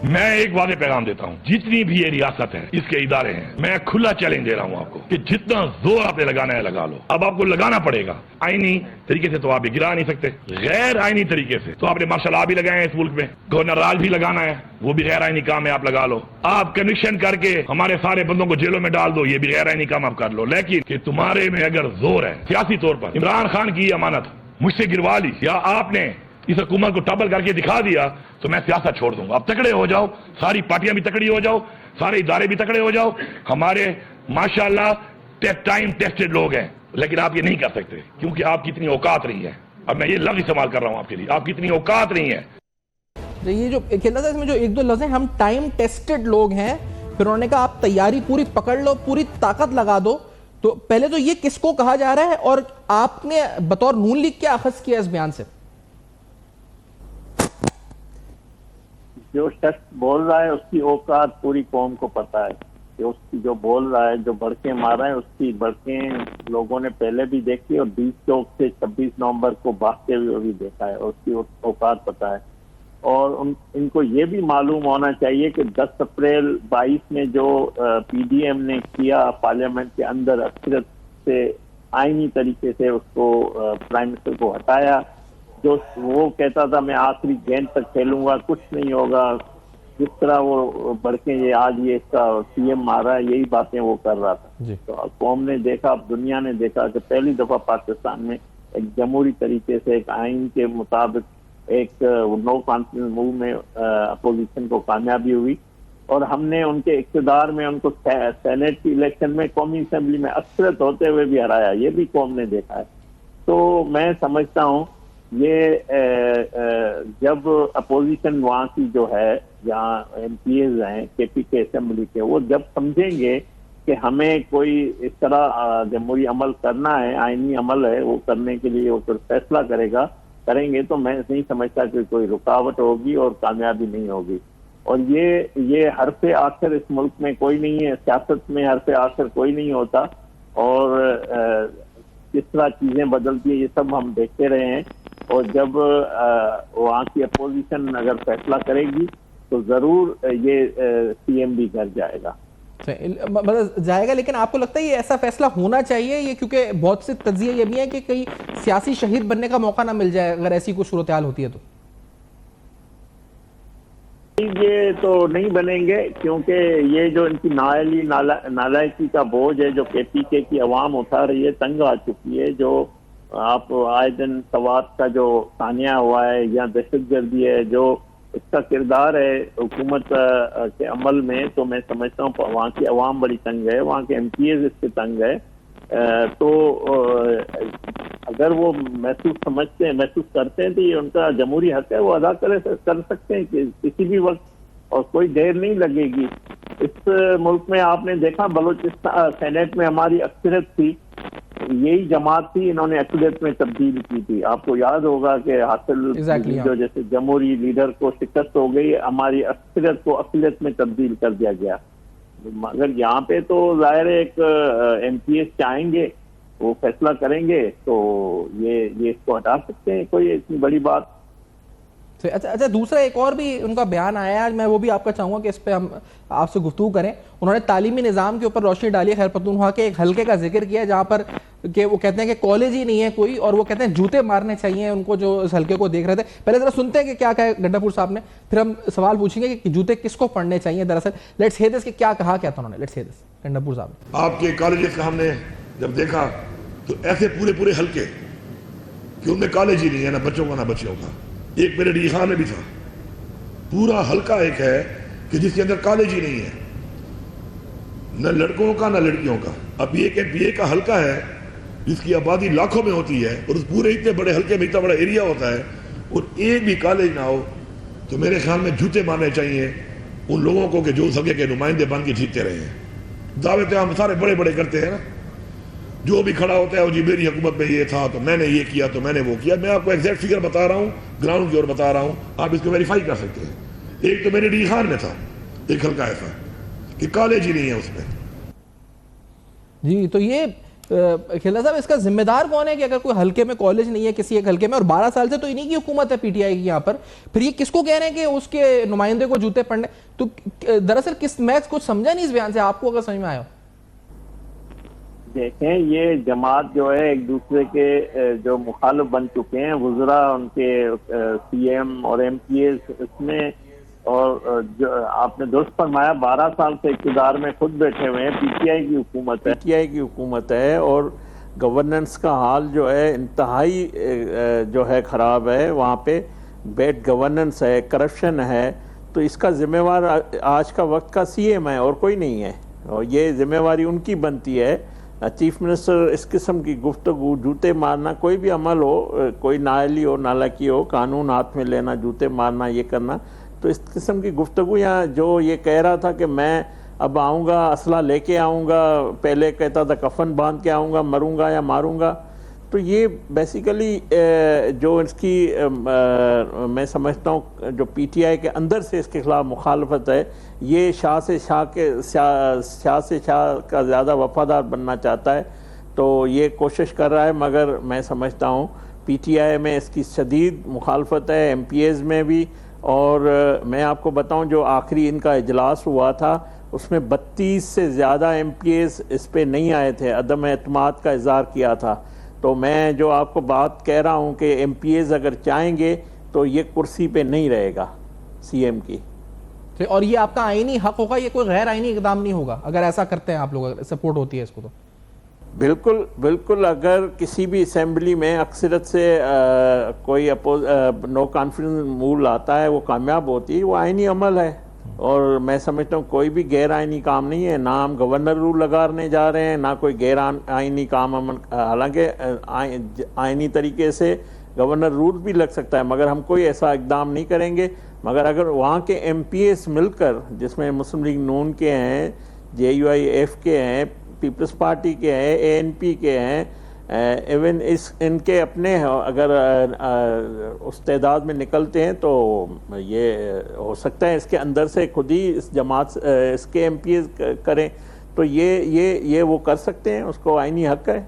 میں ایک واضح پیغام دیتا ہوں، جتنی بھی یہ ریاست ہے، اس کے ادارے ہیں، میں کھلا چیلنج دے رہا ہوں آپ کو کہ جتنا زور آپ نے لگانا ہے لگا لو. اب آپ کو لگانا پڑے گا. آئینی طریقے سے تو آپ یہ گرا نہیں سکتے، غیر آئینی طریقے سے تو آپ نے مارشل لا بھی لگائے ہیں اس ملک میں، گورنر راج بھی لگانا ہے، وہ بھی غیر آئینی کام ہے، آپ لگا لو. آپ کنوکشن کر کے ہمارے سارے بندوں کو جیلوں میں ڈال دو، یہ بھی غیر آئینی کام آپ کر لو. لیکن کہ تمہارے میں اگر زور ہے سیاسی طور پر، عمران خان کی امانت مجھ سے گروا لی یا آپ نے اس حکومت کو ٹبل کر کے دکھا دیا تو میں سیاست چھوڑ دوں گا. اب تکڑے ہو جاؤ، ساری پارٹیاں بھی تکڑی ہو جاؤ، سارے ادارے بھی تکڑے ہو جاؤ. ہمارے ماشاءاللہ ٹائم ٹیسٹڈ لوگ ہیں، لیکن آپ یہ نہیں کر سکتے کیونکہ آپ کی اتنی اوقات نہیں ہے. اب میں یہ لفظ استعمال کر رہا ہوں آپ کے لیے، آپ کی اتنی اوقات نہیں ہے. یہ جو کھیلنا تھا اس میں جو ایک دو لفظ ہیں، ہم ٹائم ٹیسٹڈ لوگ ہیں، پھر انہوں نے کہا آپ تیاری پوری پکڑ لو، پوری طاقت لگا دو. تو پہلے تو یہ کس کو کہا جا رہا ہے اور آپ نے بطور نون لیگ کیا اخذ کیا اس بیان سے؟ جو شخص بول رہا ہے اس کی اوقات پوری قوم کو پتا ہے کہ اس کی جو بول رہا ہے، جو بڑکیں مار رہا ہے، اس کی بڑکیں لوگوں نے پہلے بھی دیکھی اور 20 چوک سے 26 نومبر کو بھاگتے ہوئے بھی دیکھا ہے، اور اس کی اوقات پتا ہے. اور ان کو یہ بھی معلوم ہونا چاہیے کہ 10 اپریل 22 میں جو پی ڈی ایم نے کیا پارلیمنٹ کے اندر اکثریت سے آئینی طریقے سے اس کو پرائم منسٹر کو ہٹایا، جو وہ کہتا تھا میں آخری گیند تک کھیلوں گا، کچھ نہیں ہوگا، جس طرح وہ بڑکیں یہ آج یہ اس کا سی ایم مارا ہے، یہی باتیں وہ کر رہا تھا. تو قوم نے دیکھا، اب دنیا نے دیکھا کہ پہلی دفعہ پاکستان میں ایک جمہوری طریقے سے ایک آئین کے مطابق ایک نو کانفیڈنس موو میں اپوزیشن کو کامیابی ہوئی، اور ہم نے ان کے اقتدار میں ان کو سینیٹ کی الیکشن میں قومی اسمبلی میں اکثریت ہوتے ہوئے بھی ہرایا. یہ بھی قوم نے دیکھا ہے. تو میں سمجھتا ہوں یہ جب اپوزیشن وہاں کی جو ہے، جہاں ایم پی ایز ہیں کے پی کے اسمبلی کے، وہ جب سمجھیں گے کہ ہمیں کوئی اس طرح جمہوری عمل کرنا ہے، آئینی عمل ہے، وہ کرنے کے لیے وہ فیصلہ کریں گے تو میں نہیں سمجھتا کہ کوئی رکاوٹ ہوگی اور کامیابی نہیں ہوگی. اور یہ حرف آخر اس ملک میں کوئی نہیں ہے، سیاست میں حرف آخر کوئی نہیں ہوتا، اور کس طرح چیزیں بدلتی ہیں یہ سب ہم دیکھتے رہے ہیں. اور جب وہاں کی اپوزیشن اگر فیصلہ کرے گی تو ضرور یہ سی ایم بھی گھر جائے گا. لیکن آپ کو لگتا ہے یہ ایسا فیصلہ ہونا چاہیے؟ یہ کیونکہ بہت سے تجزیے یہ بھی ہیں کہ کہیں سیاسی شہید بننے کا موقع نہ مل جائے اگر ایسی کوئی صورتحال ہوتی ہے تو. یہ تو نہیں بنیں گے، کیونکہ یہ جو ان کی نالائکی کا بوجھ ہے جو کے پی کے کی عوام اٹھا رہی ہے، تنگ آ چکی ہے. جو آپ آئے دن سوات کا جو ثانیہ ہوا ہے یا دہشت گردی ہے، جو اس کا کردار ہے حکومت کے عمل میں، تو میں سمجھتا ہوں وہاں کی عوام بڑی تنگ ہے، وہاں کے ایم پی ایز اس سے تنگ ہے. تو اگر وہ محسوس کرتے ہیں تو یہ ان کا جمہوری حق ہے، وہ ادا کر سکتے ہیں کہ کسی بھی وقت، اور کوئی دیر نہیں لگے گی. اس ملک میں آپ نے دیکھا بلوچستان سینیٹ میں ہماری اکثریت تھی، یہی جماعت تھی، انہوں نے اقلیت میں تبدیل کی تھی. آپ کو یاد ہوگا کہ حاصل جو جیسے جمہوری لیڈر کو شکست ہو گئی، ہماری اکثریت کو اقلیت میں تبدیل کر دیا گیا. مگر یہاں پہ تو ظاہر ایک ایم پی ایس چاہیں گے، وہ فیصلہ کریں گے تو یہ اس کو ہٹا سکتے ہیں، کوئی اتنی بڑی بات. اچھا دوسرا ایک اور بھی ان کا بیان آیا ہے، میں وہ بھی آپ کا چاہوں گا کہ اس پہ ہم آپ سے گفتگو کریں. انہوں نے تعلیمی نظام کے اوپر روشنی ڈالی ہے. خیر پختونخوا کے ایک حلقے کا ذکر کیا ہے جہاں پر کہ وہ کہتے ہیں کہ کالج ہی نہیں ہے کوئی، اور وہ کہتے ہیں جوتے مارنے چاہیے ان کو جو اس حلقے کو دیکھ رہے تھے. پہلے ذرا سنتے ہیں کہ کیا کہا گنڈا پور صاحب نے، پھر ہم سوال پوچھیں گے کہ جوتے کس کو پڑھنے چاہیے. دراصل لیٹس ہیئر دس کہ کیا کہا کیا تھا انہوں نے. لیٹس ہیئر دس گنڈا پور صاحب. آپ کے کالجز کا ہم نے جب دیکھا تو ایسے پورے حلقے کہ ان میں کالج ہی نہیں ہے، نہ بچوں کا نہ بچیوں کا. ایک میرے ڈی خان میں بھی تھا، پورا حلقہ ایک ہے کہ جس کے اندر کالج ہی نہیں ہے، نہ لڑکوں کا نہ لڑکیوں کا. اب یہ پی اے کا حلقہ ہے جس کی آبادی لاکھوں میں ہوتی ہے، اور اس پورے اتنے بڑے حلقے میں اتنا بڑا ایریا ہوتا ہے، اور ایک بھی کالج نہ ہو، تو میرے خیال میں جوتے مارنے چاہیے ان لوگوں کو کہ جو اس حلقے کے نمائندے بن کے جیتتے رہے ہیں. دعوے تو ہم سارے بڑے کرتے ہیں نا، جو بھی کھڑا ہوتا ہے وہ جی میری حکومت میں یہ تھا تو میں نے یہ کیا تو میں نے وہ کیا. میں آپ کو ایگزیکٹ فگر بتا رہا ہوں، گراؤنڈ کی اور بتا رہا ہوں، آپ اس کو ویریفائی کر سکتے ہیں. ایک تو میرے ڈی خان میں تھا ایک حلقہ ایسا کہ کالج ہی نہیں ہے اس میں. جی تو یہ خلدا صاحب اس کا ذمہ دار کون ہے کہ اگر کوئی حلقے میں کالج نہیں ہے کسی ایک حلقے میں، اور 12 سال سے تو انہی کی حکومت ہے پی ٹی آئی کی یہاں پر، پھر یہ کس کو کہہ رہے ہیں کہ اس کے نمائندے کو جوتے پڑھنے؟ تو دراصل میں کچھ سمجھا نہیں اس بیان سے، آپ کو اگر سمجھ میں آیا ہو؟ دیکھیں یہ جماعت جو ہے ایک دوسرے کے جو مخالف بن چکے ہیں، وزراء ان کے سی ایم اور ایم پی ایز اس میں، اور جو آپ نے درست فرمایا 12 سال سے اقتدار میں خود بیٹھے ہوئے ہیں، پی ٹی آئی کی حکومت ہے، پی ٹی آئی کی حکومت ہے، اور گورننس کا حال جو ہے انتہائی جو ہے خراب ہے، وہاں پہ بیڈ گورننس ہے، کرپشن ہے، تو اس کا ذمہ وار آج کا وقت کا سی ایم ہے اور کوئی نہیں ہے، اور یہ ذمہ واری ان کی بنتی ہے۔ چیف منسٹر اس قسم کی گفتگو، جوتے مارنا، کوئی بھی عمل ہو، کوئی نااہلی ہو، نالاکی ہو، قانون ہاتھ میں لینا، جوتے مارنا، یہ کرنا، تو اس قسم کی گفتگو یہاں جو یہ کہہ رہا تھا کہ میں اب آؤں گا اسلحہ لے کے آؤں گا، پہلے کہتا تھا کفن باندھ کے آؤں گا، مروں گا یا ماروں گا، تو یہ بیسیکلی جو اس کی میں سمجھتا ہوں جو پی ٹی آئی کے اندر سے اس کے خلاف مخالفت ہے، یہ شاہ سے شاہ کا زیادہ وفادار بننا چاہتا ہے، تو یہ کوشش کر رہا ہے، مگر میں سمجھتا ہوں پی ٹی آئی میں اس کی شدید مخالفت ہے، ایم پی ایز میں بھی، اور میں آپ کو بتاؤں جو آخری ان کا اجلاس ہوا تھا اس میں 32 سے زیادہ ایم پی ایز اس پہ نہیں آئے تھے، عدم اعتماد کا اظہار کیا تھا، تو میں جو آپ کو بات کہہ رہا ہوں کہ ایم پی ایز اگر چاہیں گے تو یہ کرسی پہ نہیں رہے گا سی ایم کی، اور یہ آپ کا آئینی حق ہوگا، یہ کوئی غیر آئینی اقدام نہیں ہوگا اگر ایسا کرتے ہیں آپ لوگ، سپورٹ ہوتی ہے اس کو؟ تو بالکل بالکل، اگر کسی بھی اسمبلی میں اکثریت سے کوئی نو کانفیڈنس مول آتا ہے، وہ کامیاب ہوتی ہے، وہ آئینی عمل ہے، اور میں سمجھتا ہوں کوئی بھی غیر آئینی کام نہیں ہے، نہ ہم گورنر رول لگانے جا رہے ہیں، نہ کوئی غیر آئینی کام، حالانکہ آئینی طریقے سے گورنر رول بھی لگ سکتا ہے، مگر ہم کوئی ایسا اقدام نہیں کریں گے، مگر اگر وہاں کے ایم پی ایس مل کر، جس میں مسلم لیگ نون کے ہیں، جے یو آئی ایف کے ہیں، پیپلز پارٹی کے ہیں، اے این پی کے ہیں، ایون ان کے اپنے اگر اس تعداد میں نکلتے ہیں تو یہ ہو سکتا ہے اس کے اندر سے خود ہی اس جماعت اس کے ایم پی ایز کریں، تو یہ وہ کر سکتے ہیں، اس کو آئینی حق ہے۔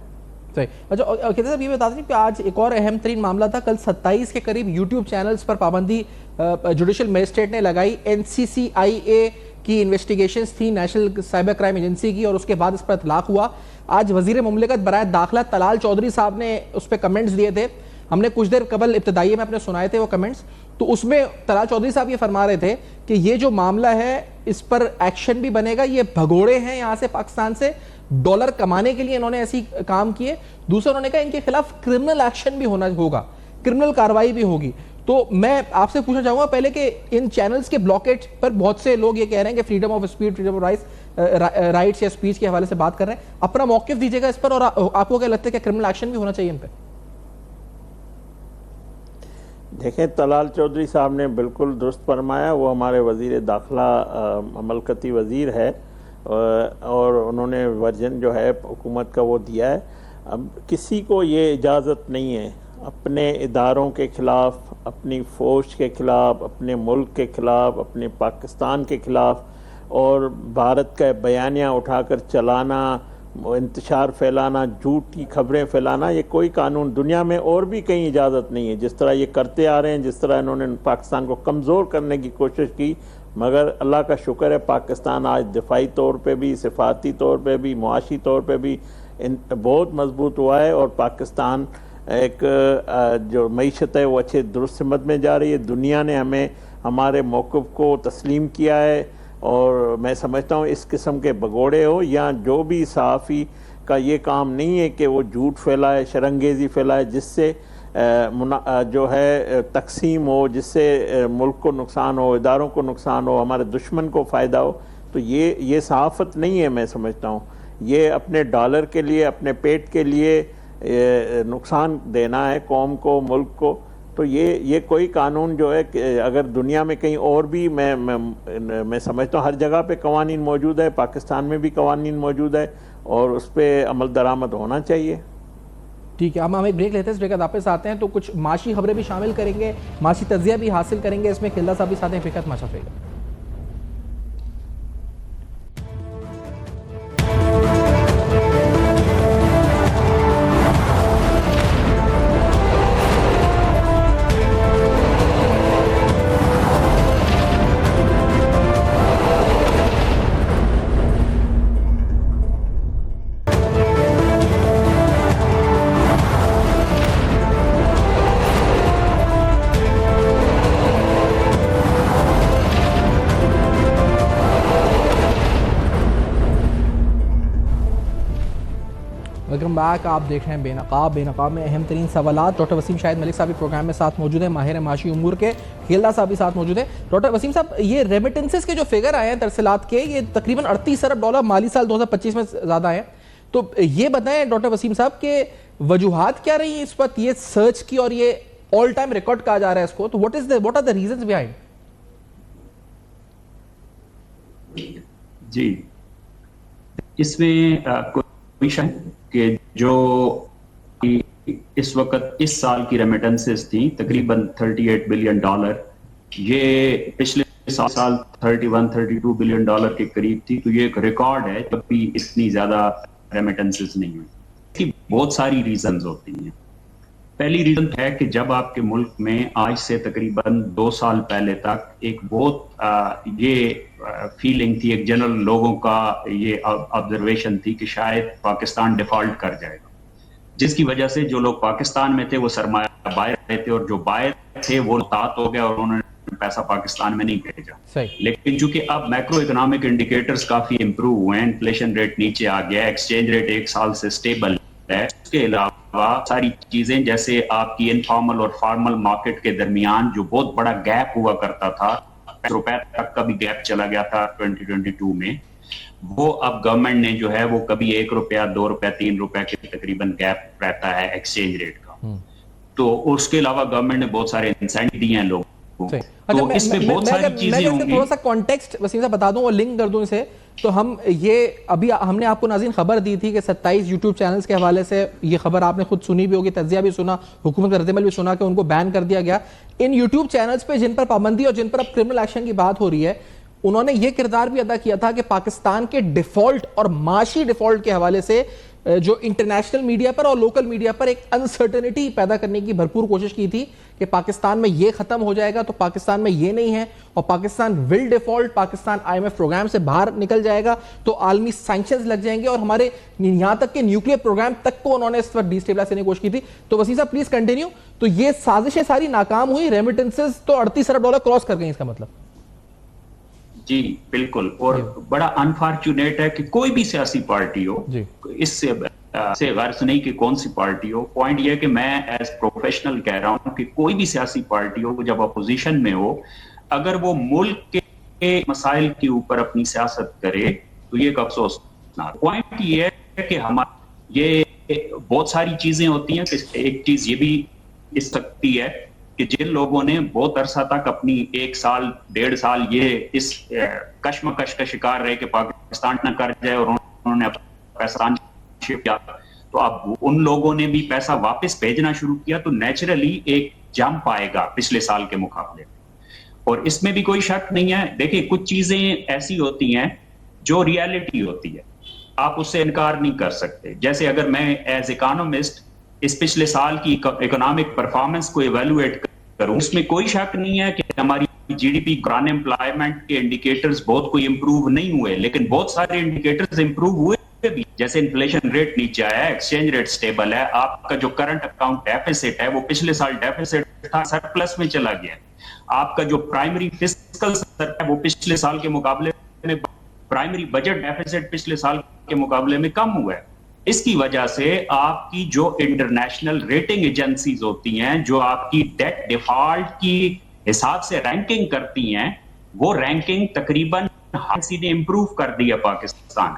صحیح۔ اچھا کہتے صاحب یہ بتا دیں کہ آج ایک اور اہم ترین معاملہ تھا، کل 27 کے قریب یوٹیوب چینلز پر پابندی جوڈیشل میجسٹریٹ نے لگائی، این سی سی آئی اے کی انویسٹیگیشنز تھی نیشنل سائبر کرائم ایجنسی کی، اور اس کے بعد اس پر اطلاق ہوا۔ آج وزیر مملکت برائے داخلہ طلال چودھری صاحب نے اس پہ کمنٹس دیے تھے، ہم نے کچھ دیر قبل ابتدائیے میں اپنے سنائے تھے وہ کمنٹس، تو اس میں طلال چودھری صاحب یہ فرما رہے تھے کہ یہ جو معاملہ ہے اس پر ایکشن بھی بنے گا، یہ بھگوڑے ہیں یہاں سے پاکستان سے ڈالر کمانے کے لیے انہوں نے ایسی کام کیے۔ دوسرا انہوں نے کہا ان کے خلاف کرمنل ایکشن بھی ہوگا، کرمنل کاروائی بھی ہوگی۔ تو میں آپ سے پوچھنا چاہوں گا پہلے کہ ان چینلز کے بلاکیٹ پر بہت سے لوگ یہ کہہ رہے ہیں کہ freedom of speech, freedom of rights یا اسپیچ کے حوالے سے بات کر رہے ہیں، اپنا موقف دیجیے گا اس پر، اور آپ کو کیا لگتا ہے کہ کرمنل ایکشن بھی ہونا چاہیے ان پہ؟ دیکھیں طلال چودھری صاحب نے بالکل درست فرمایا، وہ ہمارے وزیر داخلہ مملکتی وزیر ہے، اور انہوں نے ورژن جو ہے حکومت کا وہ دیا ہے۔ اب کسی کو یہ اجازت نہیں ہے اپنے اداروں کے خلاف، اپنی فوج کے خلاف، اپنے ملک کے خلاف، اپنے پاکستان کے خلاف، اور بھارت کا بیانیہ اٹھا کر چلانا، انتشار پھیلانا، جھوٹی خبریں پھیلانا، یہ کوئی قانون دنیا میں اور بھی کہیں اجازت نہیں ہے۔ جس طرح یہ کرتے آ رہے ہیں، جس طرح انہوں نے پاکستان کو کمزور کرنے کی کوشش کی، مگر اللہ کا شکر ہے پاکستان آج دفاعی طور پہ بھی، صفاتی طور پہ بھی، معاشی طور پہ بھی بہت مضبوط ہوا ہے، اور پاکستان ایک جو معیشت ہے وہ اچھے درست سمت میں جا رہی ہے۔ دنیا نے ہمیں ہمارے موقف کو تسلیم کیا ہے، اور میں سمجھتا ہوں اس قسم کے بگوڑے ہو یا جو بھی صحافی کا یہ کام نہیں ہے کہ وہ جھوٹ پھیلائے، شرانگیزی پھیلائے، جس سے جو ہے تقسیم ہو، جس سے ملک کو نقصان ہو، اداروں کو نقصان ہو، ہمارے دشمن کو فائدہ ہو، تو یہ صحافت نہیں ہے۔ میں سمجھتا ہوں یہ اپنے ڈالر کے لیے، اپنے پیٹ کے لیے نقصان دینا ہے قوم کو، ملک کو، تو یہ کوئی قانون جو ہے کہ اگر دنیا میں کہیں اور بھی میں سمجھتا ہوں ہر جگہ پہ قوانین موجود ہے، پاکستان میں بھی قوانین موجود ہے، اور اس پہ عمل درآمد ہونا چاہیے۔ ٹھیک ہے، ہم ایک بریک لیتے ہیں، اس بریک بعد واپس آتے ہیں تو کچھ معاشی خبریں بھی شامل کریں گے، معاشی تجزیہ بھی حاصل کریں گے، اس میں خلدا صاحب بھی ساتھ ہیں، فقط ماشاء اللہ۔ Welcome back. آپ دیکھ رہے ہیں بے نقاب. بے نقاب میں اہم ترین سوالات. ڈاکٹر وسیم شاہد ملک صاحب پروگرام میں ساتھ موجود ہیں, ماہر معاشی امور کے. کھیلدہ صاحب بھی ساتھ موجود ہیں. ڈاکٹر وسیم صاحب, یہ ریمیٹنسز کے جو فگر آئے ہیں ترسیلات کے, یہ تقریباً 38 ارب ڈالر مالی سال 2025 میں زیادہ آئے ہیں. تو یہ بتائیں ڈاکٹر وسیم صاحب کہ وجوہات کیا رہی ہیں اس وقت یہ سرچ کی, اور یہ آل ٹائم ریکارڈ کہا جا رہا ہے اس کو, تو what are the reasons behind؟ جی, اس میں کوئی شک کہ جو اس وقت اس سال کی ریمیٹنسز تھیں تقریباً $38 بلین, یہ پچھلے سال 31-32 بلین ڈالر کے قریب تھی. تو یہ ایک ریکارڈ ہے, جب بھی اتنی زیادہ ریمیٹنسز نہیں ہوئی. اس کی بہت ساری ریزنز ہوتی ہیں. پہلی ریزن ہے کہ جب آپ کے ملک میں آج سے تقریباً 2 سال پہلے تک ایک بہت یہ فیلنگ تھی, ایک جنرل لوگوں کا یہ آبزرویشن تھی کہ شاید پاکستان ڈیفالٹ کر جائے گا, جس کی وجہ سے جو لوگ پاکستان میں تھے وہ سرمایہ باہر رہے تھے, اور جو باہر تھے وہ محتاط ہو گئے اور انہوں نے پیسہ پاکستان میں نہیں بھیجا. لیکن چونکہ اب میکرو اکنامک انڈیکیٹرز کافی امپروو ہوئے ہیں, انفلیشن ریٹ نیچے آ گیا, ایکسچینج ریٹ 1 سال سے اسٹیبل ہے. اس کے علاوہ ساری چیزیں جیسے آپ کی انفارمل اور فارمل مارکیٹ کے درمیان جو بہت بڑا گیپ ہوا کرتا تھا, روپے تک کا بھی گیپ چلا گیا تھا 2022 میں, وہ اب گورنمنٹ نے جو ہے وہ کبھی $1, $2, $3 کے تقریباً گیپ رہتا ہے ایکسچینج ریٹ کا. تو اس کے علاوہ گورنمنٹ نے بہت سارے انسینٹیو دیے ہیں لوگوں کو. تو اس میں بہت ساری چیزیں ہوں گی. تھوڑا سا کانٹیکسٹ وسیم صاحب بتا دوں اور لنک کر دوں اسے. تو ہم یہ ابھی ہم نے آپ کو ناظرین خبر دی تھی کہ 27 یوٹیوب چینلز کے حوالے سے, یہ خبر آپ نے خود سنی بھی ہوگی, تجزیہ بھی سنا, حکومت کا رد عمل بھی سنا کہ ان کو بین کر دیا گیا. ان یوٹیوب چینلز پہ جن پر پابندی اور جن پر اب کرمنل ایکشن کی بات ہو رہی ہے, انہوں نے یہ کردار بھی ادا کیا تھا کہ پاکستان کے ڈیفالٹ اور معاشی ڈیفالٹ کے حوالے سے جو انٹرنیشنل میڈیا پر اور لوکل میڈیا پر ایک انسرٹنٹی پیدا کرنے کی بھرپور کوشش کی تھی کہ پاکستان میں یہ ختم ہو جائے گا تو پاکستان میں یہ نہیں ہے, اور پاکستان ول ڈیفالٹ, پاکستان IMF پروگرام سے باہر نکل جائے گا تو عالمی سینکشنز لگ جائیں گے, اور ہمارے یہاں تک کہ نیوکلیئر پروگرام تک کو انہوں نے اس وقت ڈیسٹیبلائز کرنے کی کوشش کی تھی. تو وسیم صاحب پلیز کنٹینیو. تو یہ سازشیں ساری ناکام ہوئی, ریمیٹنسز تو 38 ارب ڈالر کراس کر گئی, اس کا مطلب؟ جی بالکل, اور بڑا انفارچونیٹ ہے کہ کوئی بھی سیاسی پارٹی ہو, اس سے غرض نہیں کہ کون سی پارٹی ہو, پوائنٹ یہ ہے کہ میں ایز پروفیشنل کہہ رہا ہوں کہ کوئی بھی سیاسی پارٹی ہو جب اپوزیشن میں ہو, اگر وہ ملک کے مسائل کے اوپر اپنی سیاست کرے تو یہ ایک افسوسناک. پوائنٹ یہ ہے کہ ہمارے یہ بہت ساری چیزیں ہوتی ہیں. ایک چیز یہ بھی اس سکتی ہے کہ جن لوگوں نے بہت عرصہ تک اپنی 1 سال 1.5 سال یہ اس کشمکش کا شکار رہے کہ پاکستان نہ کر جائے, اور انہوں نے پیسہ کیا, تو اب ان لوگوں نے بھی پیسہ واپس بھیجنا شروع کیا, تو نیچرلی ایک جمپ آئے گا پچھلے سال کے مقابلے میں. اور اس میں بھی کوئی شک نہیں ہے. دیکھیں کچھ چیزیں ایسی ہوتی ہیں جو ریالٹی ہوتی ہے, آپ اس سے انکار نہیں کر سکتے. جیسے اگر میں ایز اکانومسٹ اس پچھلے سال کی اکنامک پرفارمنس کو ایویلویٹ کروں, اس میں کوئی شک نہیں ہے کہ ہماری GDP گران امپلائمنٹ کے انڈیکیٹرز بہت کوئی امپروو نہیں ہوئے, لیکن بہت سارے انڈیکیٹرز امپروو ہوئے بھی, جیسے انفلیشن ریٹ نیچے آیا ہے, ایکسچینج ریٹ سٹیبل ہے, آپ کا جو کرنٹ اکاؤنٹ ڈیفیسٹ ہے وہ پچھلے سال ڈیفیسٹ تھا سرپلس میں چلا گیا ہے, آپ کا جو پرائمری فسکل سرپلس ہے وہ پچھلے سال کے مقابلے میں, پرائمری بجٹ ڈیفیسٹ پچھلے سال کے مقابلے میں کم ہوا ہے. اس کی وجہ سے آپ کی جو انٹرنیشنل ریٹنگ ایجنسیز ہوتی ہیں جو آپ کی ڈیٹ ڈیفالٹ کی حساب سے رینکنگ کرتی ہیں, وہ رینکنگ تقریباً نے امپروو کر دی ہے پاکستان.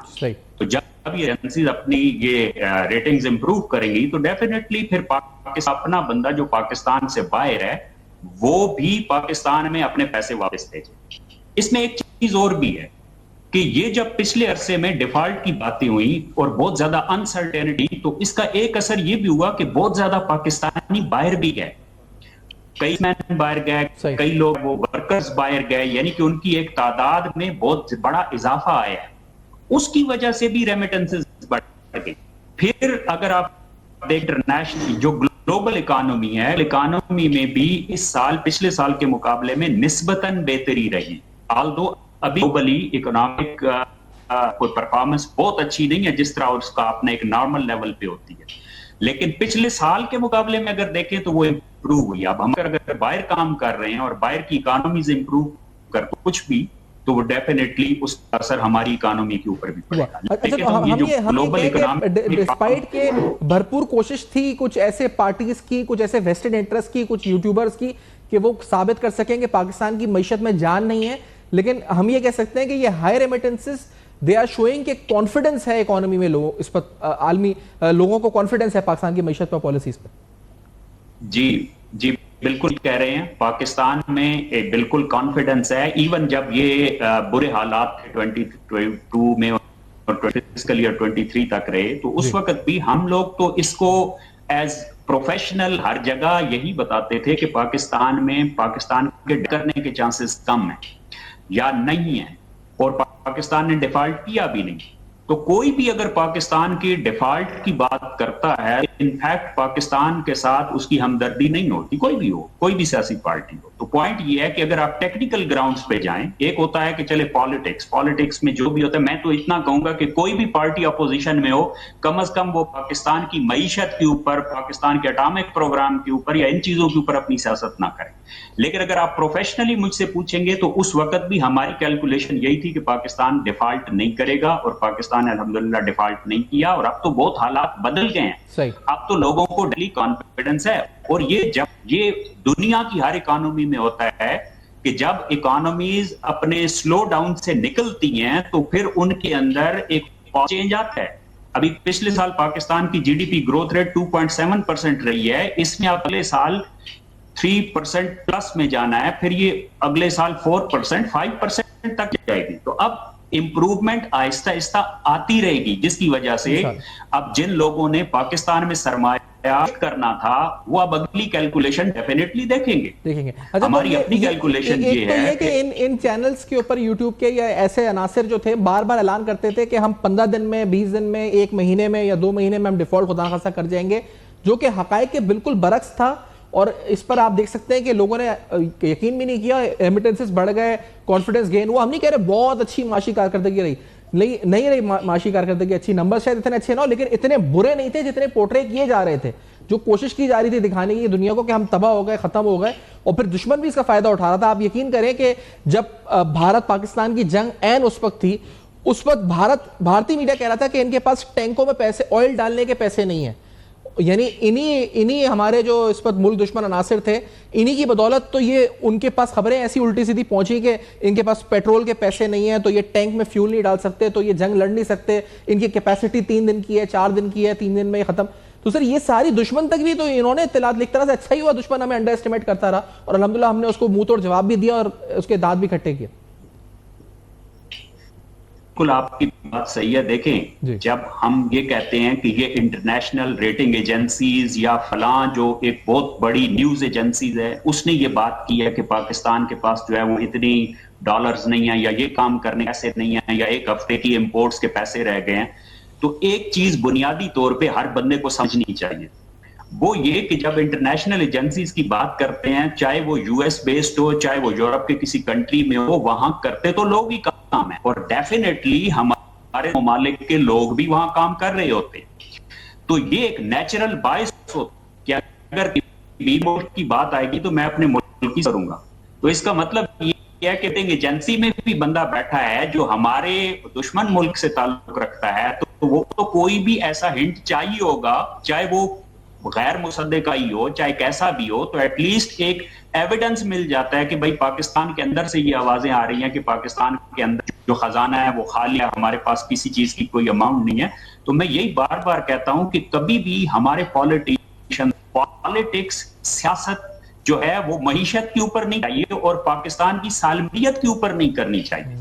تو جب یہ ایجنسیز اپنی یہ ریٹنگز امپروو کریں گی تو ڈیفینیٹلی پھر پاکستان اپنا بندہ جو پاکستان سے باہر ہے وہ بھی پاکستان میں اپنے پیسے واپس بھیجے. اس میں ایک چیز اور بھی ہے کہ یہ جب پچھلے عرصے میں ڈیفالٹ کی باتیں ہوئی اور بہت زیادہ انسرٹینٹی, تو اس کا ایک اثر یہ بھی ہوا کہ بہت زیادہ پاکستانی باہر بھی گئے, کئی مین باہر گئے, کئی لوگ وہ ورکرز باہر گئے, یعنی کہ ان کی ایک تعداد میں بہت بڑا اضافہ آیا ہے. اس کی وجہ سے بھی ریمیٹنسز بڑھ گئی. پھر اگر آپ انٹرنیشنل جو گلوبل اکانومی ہے, اکانومی میں بھی اس سال پچھلے سال کے مقابلے میں نسبتاً بہتری رہی, آلدو ابھی گلوبلی اکنامک کوئی پرفارمنس بہت اچھی نہیں ہے جس طرح اس کا اپنا ایک نارمل لیول پہ ہوتی ہے, لیکن پچھلے سال کے مقابلے میں اگر دیکھیں تو وہ امپروو ہوئی. اب ہم اگر باہر کام کر رہے ہیں اور باہر کی اکانومیز امپروو کر کچھ بھی, تو وہ ڈیفینیٹلی اس کا اثر ہماری اکانومی کے اوپر بھی پڑے گا. اچھا ہم یہ کہیں کہ ڈسپائٹ کے بھرپور کوشش تھی کچھ ایسے پارٹیز کی, کچھ ایسے ویسٹڈ انٹرسٹ کی, کچھ یوٹیوبرز کی کہ وہ ثابت کر سکیں کہ پاکستان کی معیشت میں جان نہیں ہے, لیکن ہم یہ کہہ سکتے ہیں کہ یہ high remittances they are showing کہ کانفیڈنس ہے اکانومی میں, لوگوں اس پر عالمی لوگوں کو کانفیڈنس ہے پاکستان کی معیشت پر, پالیسیز پر. جی بالکل کہہ رہے ہیں, پاکستان میں ایک بالکل کانفیڈنس ہے. ایون جب یہ برے حالات 2022 میں اور فسکل ایئر 23 تک رہے, تو اس وقت بھی ہم لوگ تو اس کو ایز پروفیشنل ہر جگہ یہی بتاتے تھے کہ پاکستان میں پاکستان کے کرنے کے چانسز کم ہیں یا نہیں ہیں, اور پاکستان نے ڈیفالٹ کیا بھی نہیں. تو کوئی بھی اگر پاکستان کی ڈیفالٹ کی بات کرتا ہے, انفیکٹ پاکستان کے ساتھ اس کی ہمدردی نہیں ہوتی, کوئی بھی ہو, کوئی بھی سیاسی پارٹی ہو. تو پوائنٹ یہ ہے کہ اگر آپ ٹیکنیکل گراؤنڈز پہ جائیں, ایک ہوتا ہے کہ چلے پالیٹکس میں جو بھی ہوتا ہے, میں تو اتنا کہوں گا کہ کوئی بھی پارٹی اپوزیشن میں ہو, کم از کم وہ پاکستان کی معیشت کے اوپر, پاکستان کے اٹامک پروگرام کے اوپر یا ان چیزوں کے اوپر اپنی سیاست نہ کریں. لیکن اگر آپ پروفیشنلی مجھ سے پوچھیں گے تو اس وقت بھی ہماری کیلکولیشن یہی تھی کہ پاکستان ڈیفالٹ نہیں کرے گا, اور پاکستان الحمدللہ ڈیفالٹ نہیں کیا. اور اب تو بہت حالات بدل گئے ہیں, اب تو لوگوں کو ڈیلی کانفیڈنس ہے. اور یہ جب یہ دنیا کی ہر اکانومی میں ہوتا ہے کہ جب اکانومیز اپنے سلو ڈاؤن سے نکلتی ہیں تو پھر ان کے اندر ایک چینج آتا ہے. ابھی پچھلے سال پاکستان کی G D P growth rate 2.7% رہی ہے, اس میں اگلے سال 3% پلس میں جانا ہے, پھر یہ اگلے سال 4%, 5% تک جائے گی. تو اب امپروومنٹ آہستہ آہستہ آتی رہے گی, جس کی وجہ سے اب جن لوگوں نے پاکستان میں سرمایہ کرنا تھا وہ اب اگلی کیلکولیشن ڈیفینیٹلی دیکھیں گے. ہماری اپنی کیلکولیشن یہ ہے کہ ان چینلز کے اوپر یوٹیوب کے یا ایسے عناصر جو تھے بار بار اعلان کرتے تھے کہ ہم 15 دن میں, 20 دن میں, 1 مہینے میں یا 2 مہینے میں ہم ڈیفالٹ خدا نخواستہ کر جائیں گے, جو کہ حقائق کے بالکل برعکس تھا. اور اس پر آپ دیکھ سکتے ہیں کہ لوگوں نے یقین بھی نہیں کیا, ریمیٹنسز بڑھ گئے, کانفیڈنس گین ہوا. ہم نہیں کہہ رہے بہت اچھی معاشی کارکردگی رہی, نہیں رہی معاشی کارکردگی اچھی, نمبر شاید اتنے اچھے نہ ہو, لیکن اتنے برے نہیں تھے جتنے پورٹرے کیے جا رہے تھے. جو کوشش کی جا رہی تھی دکھانے کی دنیا کو کہ ہم تباہ ہو گئے, ختم ہو گئے, اور پھر دشمن بھی اس کا فائدہ اٹھا رہا تھا. آپ یقین کریں کہ جب بھارت پاکستان کی جنگ عین اس وقت تھی, اس وقت بھارتی میڈیا کہہ رہا تھا کہ ان کے پاس ٹینکوں میں پیسے, آئل ڈالنے کے پیسے نہیں ہیں. یعنی انہی ہمارے جو اس وقت ملک دشمن عناصر تھے, انہی کی بدولت تو یہ ان کے پاس خبریں ایسی الٹی سیدھی پہنچی کہ ان کے پاس پیٹرول کے پیسے نہیں ہیں, تو یہ ٹینک میں فیول نہیں ڈال سکتے, تو یہ جنگ لڑ نہیں سکتے, ان کی کیپیسٹی 3 دن کی ہے, 4 دن کی ہے, 3 دن میں یہ ختم. تو سر یہ ساری دشمن تک بھی تو انہوں نے اطلاعات لکھ طرح سے, اچھا ہی ہوا دشمن ہمیں انڈر اسٹیمیٹ کرتا رہا, اور الحمدللہ ہم نے اس کو منہ توڑ جواب بھی دیا اور اس کے دانت بھی کھٹے کیے. بالکل آپ کی بات صحیح ہے. دیکھیں جب ہم یہ کہتے ہیں کہ یہ انٹرنیشنل ریٹنگ ایجنسیز یا فلاں جو ایک بہت بڑی نیوز ایجنسیز ہے, اس نے یہ بات کی ہے کہ پاکستان کے پاس جو ہے وہ اتنی ڈالرز نہیں ہیں, یا یہ کام کرنے ایسے نہیں ہیں, یا 1 ہفتے کی امپورٹس کے پیسے رہ گئے ہیں, تو ایک چیز بنیادی طور پہ ہر بندے کو سمجھنی چاہیے, وہ یہ کہ جب انٹرنیشنل ایجنسیز کی بات کرتے ہیں, چاہے وہ یو ایس بیسڈ ہو, چاہے وہ یورپ کے کسی کنٹری میں ہو, وہاں کرتے تو لوگ ہی کام ہے, اور ڈیفینیٹلی ہمارے ممالک کے لوگ بھی وہاں کام کر رہے ہوتے. تو یہ ایک نیچرل باعث ہوتا کہ اگر بھی ملک کی بات آئے گی تو میں اپنے ملک کی کروں گا. تو اس کا مطلب یہ ہے کہ ایجنسی میں بھی بندہ بیٹھا ہے جو ہمارے دشمن ملک سے تعلق رکھتا ہے, تو وہ تو کوئی بھی ایسا ہنٹ چاہیے ہوگا, چاہے وہ غیر مصدقہ ہی ہو, چاہے کیسا بھی ہو, تو ایٹ لیسٹ ایک ایویڈنس مل جاتا ہے کہ بھائی پاکستان کے اندر سے یہ آوازیں آ رہی ہیں کہ پاکستان کے اندر جو خزانہ ہے وہ خالی ہے, ہمارے پاس کسی چیز کی کوئی اماؤنٹ نہیں ہے. تو میں یہی بار بار کہتا ہوں کہ کبھی بھی ہمارے پالیٹکس, سیاست جو ہے وہ معیشت کے اوپر نہیں چاہیے اور پاکستان کی سالمیت کے اوپر نہیں کرنی چاہیے.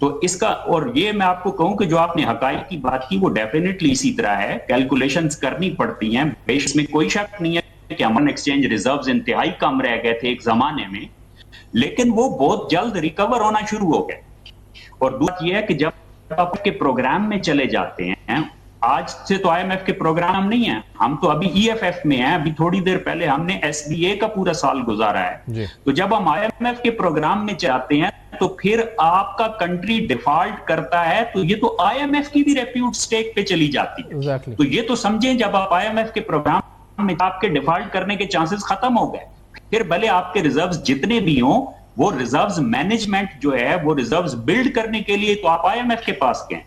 تو اس کا, اور یہ میں آپ کو کہوں کہ جو آپ نے حقائق کی بات کی وہ ڈیفینیٹلی اسی طرح ہے, کیلکولیشنز کرنی پڑتی ہیں, اس میں کوئی شک نہیں ہے کہ ہمارے ایکسچینج ریزروز انتہائی کم رہ گئے تھے ایک زمانے میں, لیکن وہ بہت جلد ریکور ہونا شروع ہو گئے. اور دوسرا یہ ہے کہ جب آپ کے پروگرام میں چلے جاتے ہیں, آج سے تو آئی ایم ایف کے پروگرام نہیں ہیں, ہم تو ابھی ای ایف ایف میں ہیں, ابھی تھوڑی دیر پہلے ہم نے ایس بی اے کا پورا سال گزارا ہے. تو جب ہم آئی ایم ایف کے پروگرام میں جاتے ہیں تو پھر آپ کا کنٹری ڈیفالٹ کرتا ہے تو یہ تو آئی ایم ایف کی بھی ریپیوٹ سٹیک پہ چلی جاتی ہے. تو یہ تو سمجھیں جب آپ آئی ایم ایف کے پروگرام میں آپ کے ڈیفالٹ کرنے کے چانسز ختم ہو گئے, پھر بھلے آپ کے ریزروز جتنے بھی ہوں, وہ ریزروز مینجمنٹ جو ہے وہ ریزروز بلڈ کرنے کے لیے تو آپ آئی ایم ایف کے پاس گئے.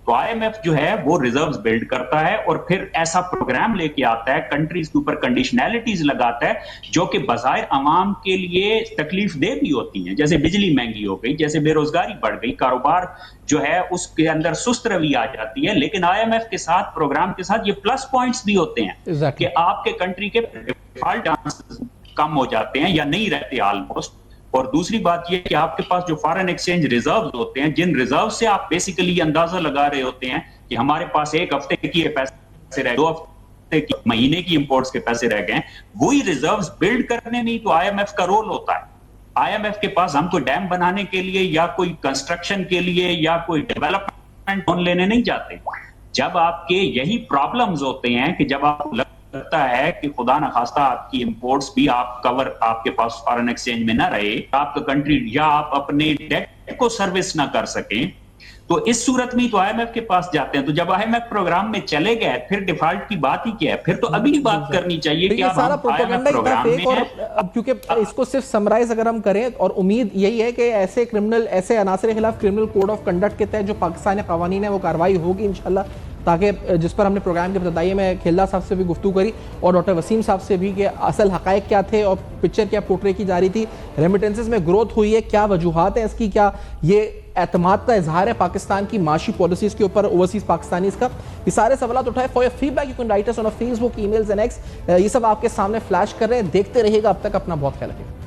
تو آئی ایم ایف جو ہے وہ ریزروز بلڈ کرتا ہے اور پھر ایسا پروگرام لے کے آتا ہے, کنٹریز کے اوپر کنڈیشنلٹیز لگاتا ہے جو کہ بظاہر عوام کے لیے تکلیف دہ بھی ہوتی ہیں, جیسے بجلی مہنگی ہو گئی, جیسے بے روزگاری بڑھ گئی, کاروبار جو ہے اس کے اندر سست روی آ جاتی ہے. لیکن آئی ایم ایف کے ساتھ, پروگرام کے ساتھ یہ پلس پوائنٹس بھی ہوتے ہیں کہ آپ کے کنٹری کے ڈیفالٹ کم ہو جاتے ہیں یا نہیں رہتے آلموسٹ. اور دوسری بات یہ کہ آپ کے پاس جو فارن ایکسچینج ریزروز ہوتے ہیں, جن ریزرو سے آپ بیسیکلی اندازہ لگا رہے ہوتے ہیں کہ ہمارے پاس ایک ہفتے کی پیسے رہ گئے, 2 ہفتے کی, مہینے کی امپورٹس کے پیسے رہ گئے, وہی ریزروز بلڈ کرنے میں تو آئی ایم ایف کا رول ہوتا ہے. آئی ایم ایف کے پاس ہم کوئی ڈیم بنانے کے لیے یا کوئی کنسٹرکشن کے لیے یا کوئی ڈیولپمنٹ لون لینے نہیں جاتے. جب آپ کے یہی پرابلمز ہوتے ہیں کہ جب آپ لگتا ہے کہ خدا نخواستہ آپ کی امپورٹس بھی آپ کے پاس فارن ایکسچینج میں نہ رہے, آپ کا کنٹری یا آپ اپنے ڈیٹ کو سروس نہ کر سکیں, تو اس صورت میں تو آئی ایم ایف کے پاس جاتے ہیں. تو جب آئی ایم ایف پروگرام میں چلے گئے پھر ڈیفالٹ کی بات ہی کیا ہے, پھر تو اگلی بات کرنی چاہیے کہ اب ہم آئی ایم ایف پروگرام میں ہیں. اب کیونکہ اس کو صرف سمرائز اگر ہم کریں, اور امید یہی ہے کہ ایسے عناصر کے خلاف کرمنل کوڈ آف کنڈکٹ کے تحت جو پاکستانی قوانین ہیں وہ کارروائی ہوگی انشاءاللہ, تاکہ جس پر ہم نے پروگرام کے ابتدائی میں کھلدا صاحب سے بھی گفتگو کری اور ڈاکٹر وسیم صاحب سے بھی کہ اصل حقائق کیا تھے اور پکچر کیا پورٹرے کی جا رہی تھی, ریمیٹنسز میں گروتھ ہوئی ہے, کیا وجوہات ہیں اس کی, کیا یہ اعتماد کا اظہار ہے پاکستان کی معاشی پالیسیز کے اوپر اوورسیز پاکستانیز کا. یہ سارے سوالات اٹھائے. For your feedback you can write us on Facebook, emails and X. یہ سب آپ کے سامنے فلیش کر رہے ہیں, دیکھتے رہیے گا. اب تک اپنا بہت خیال رکھیے.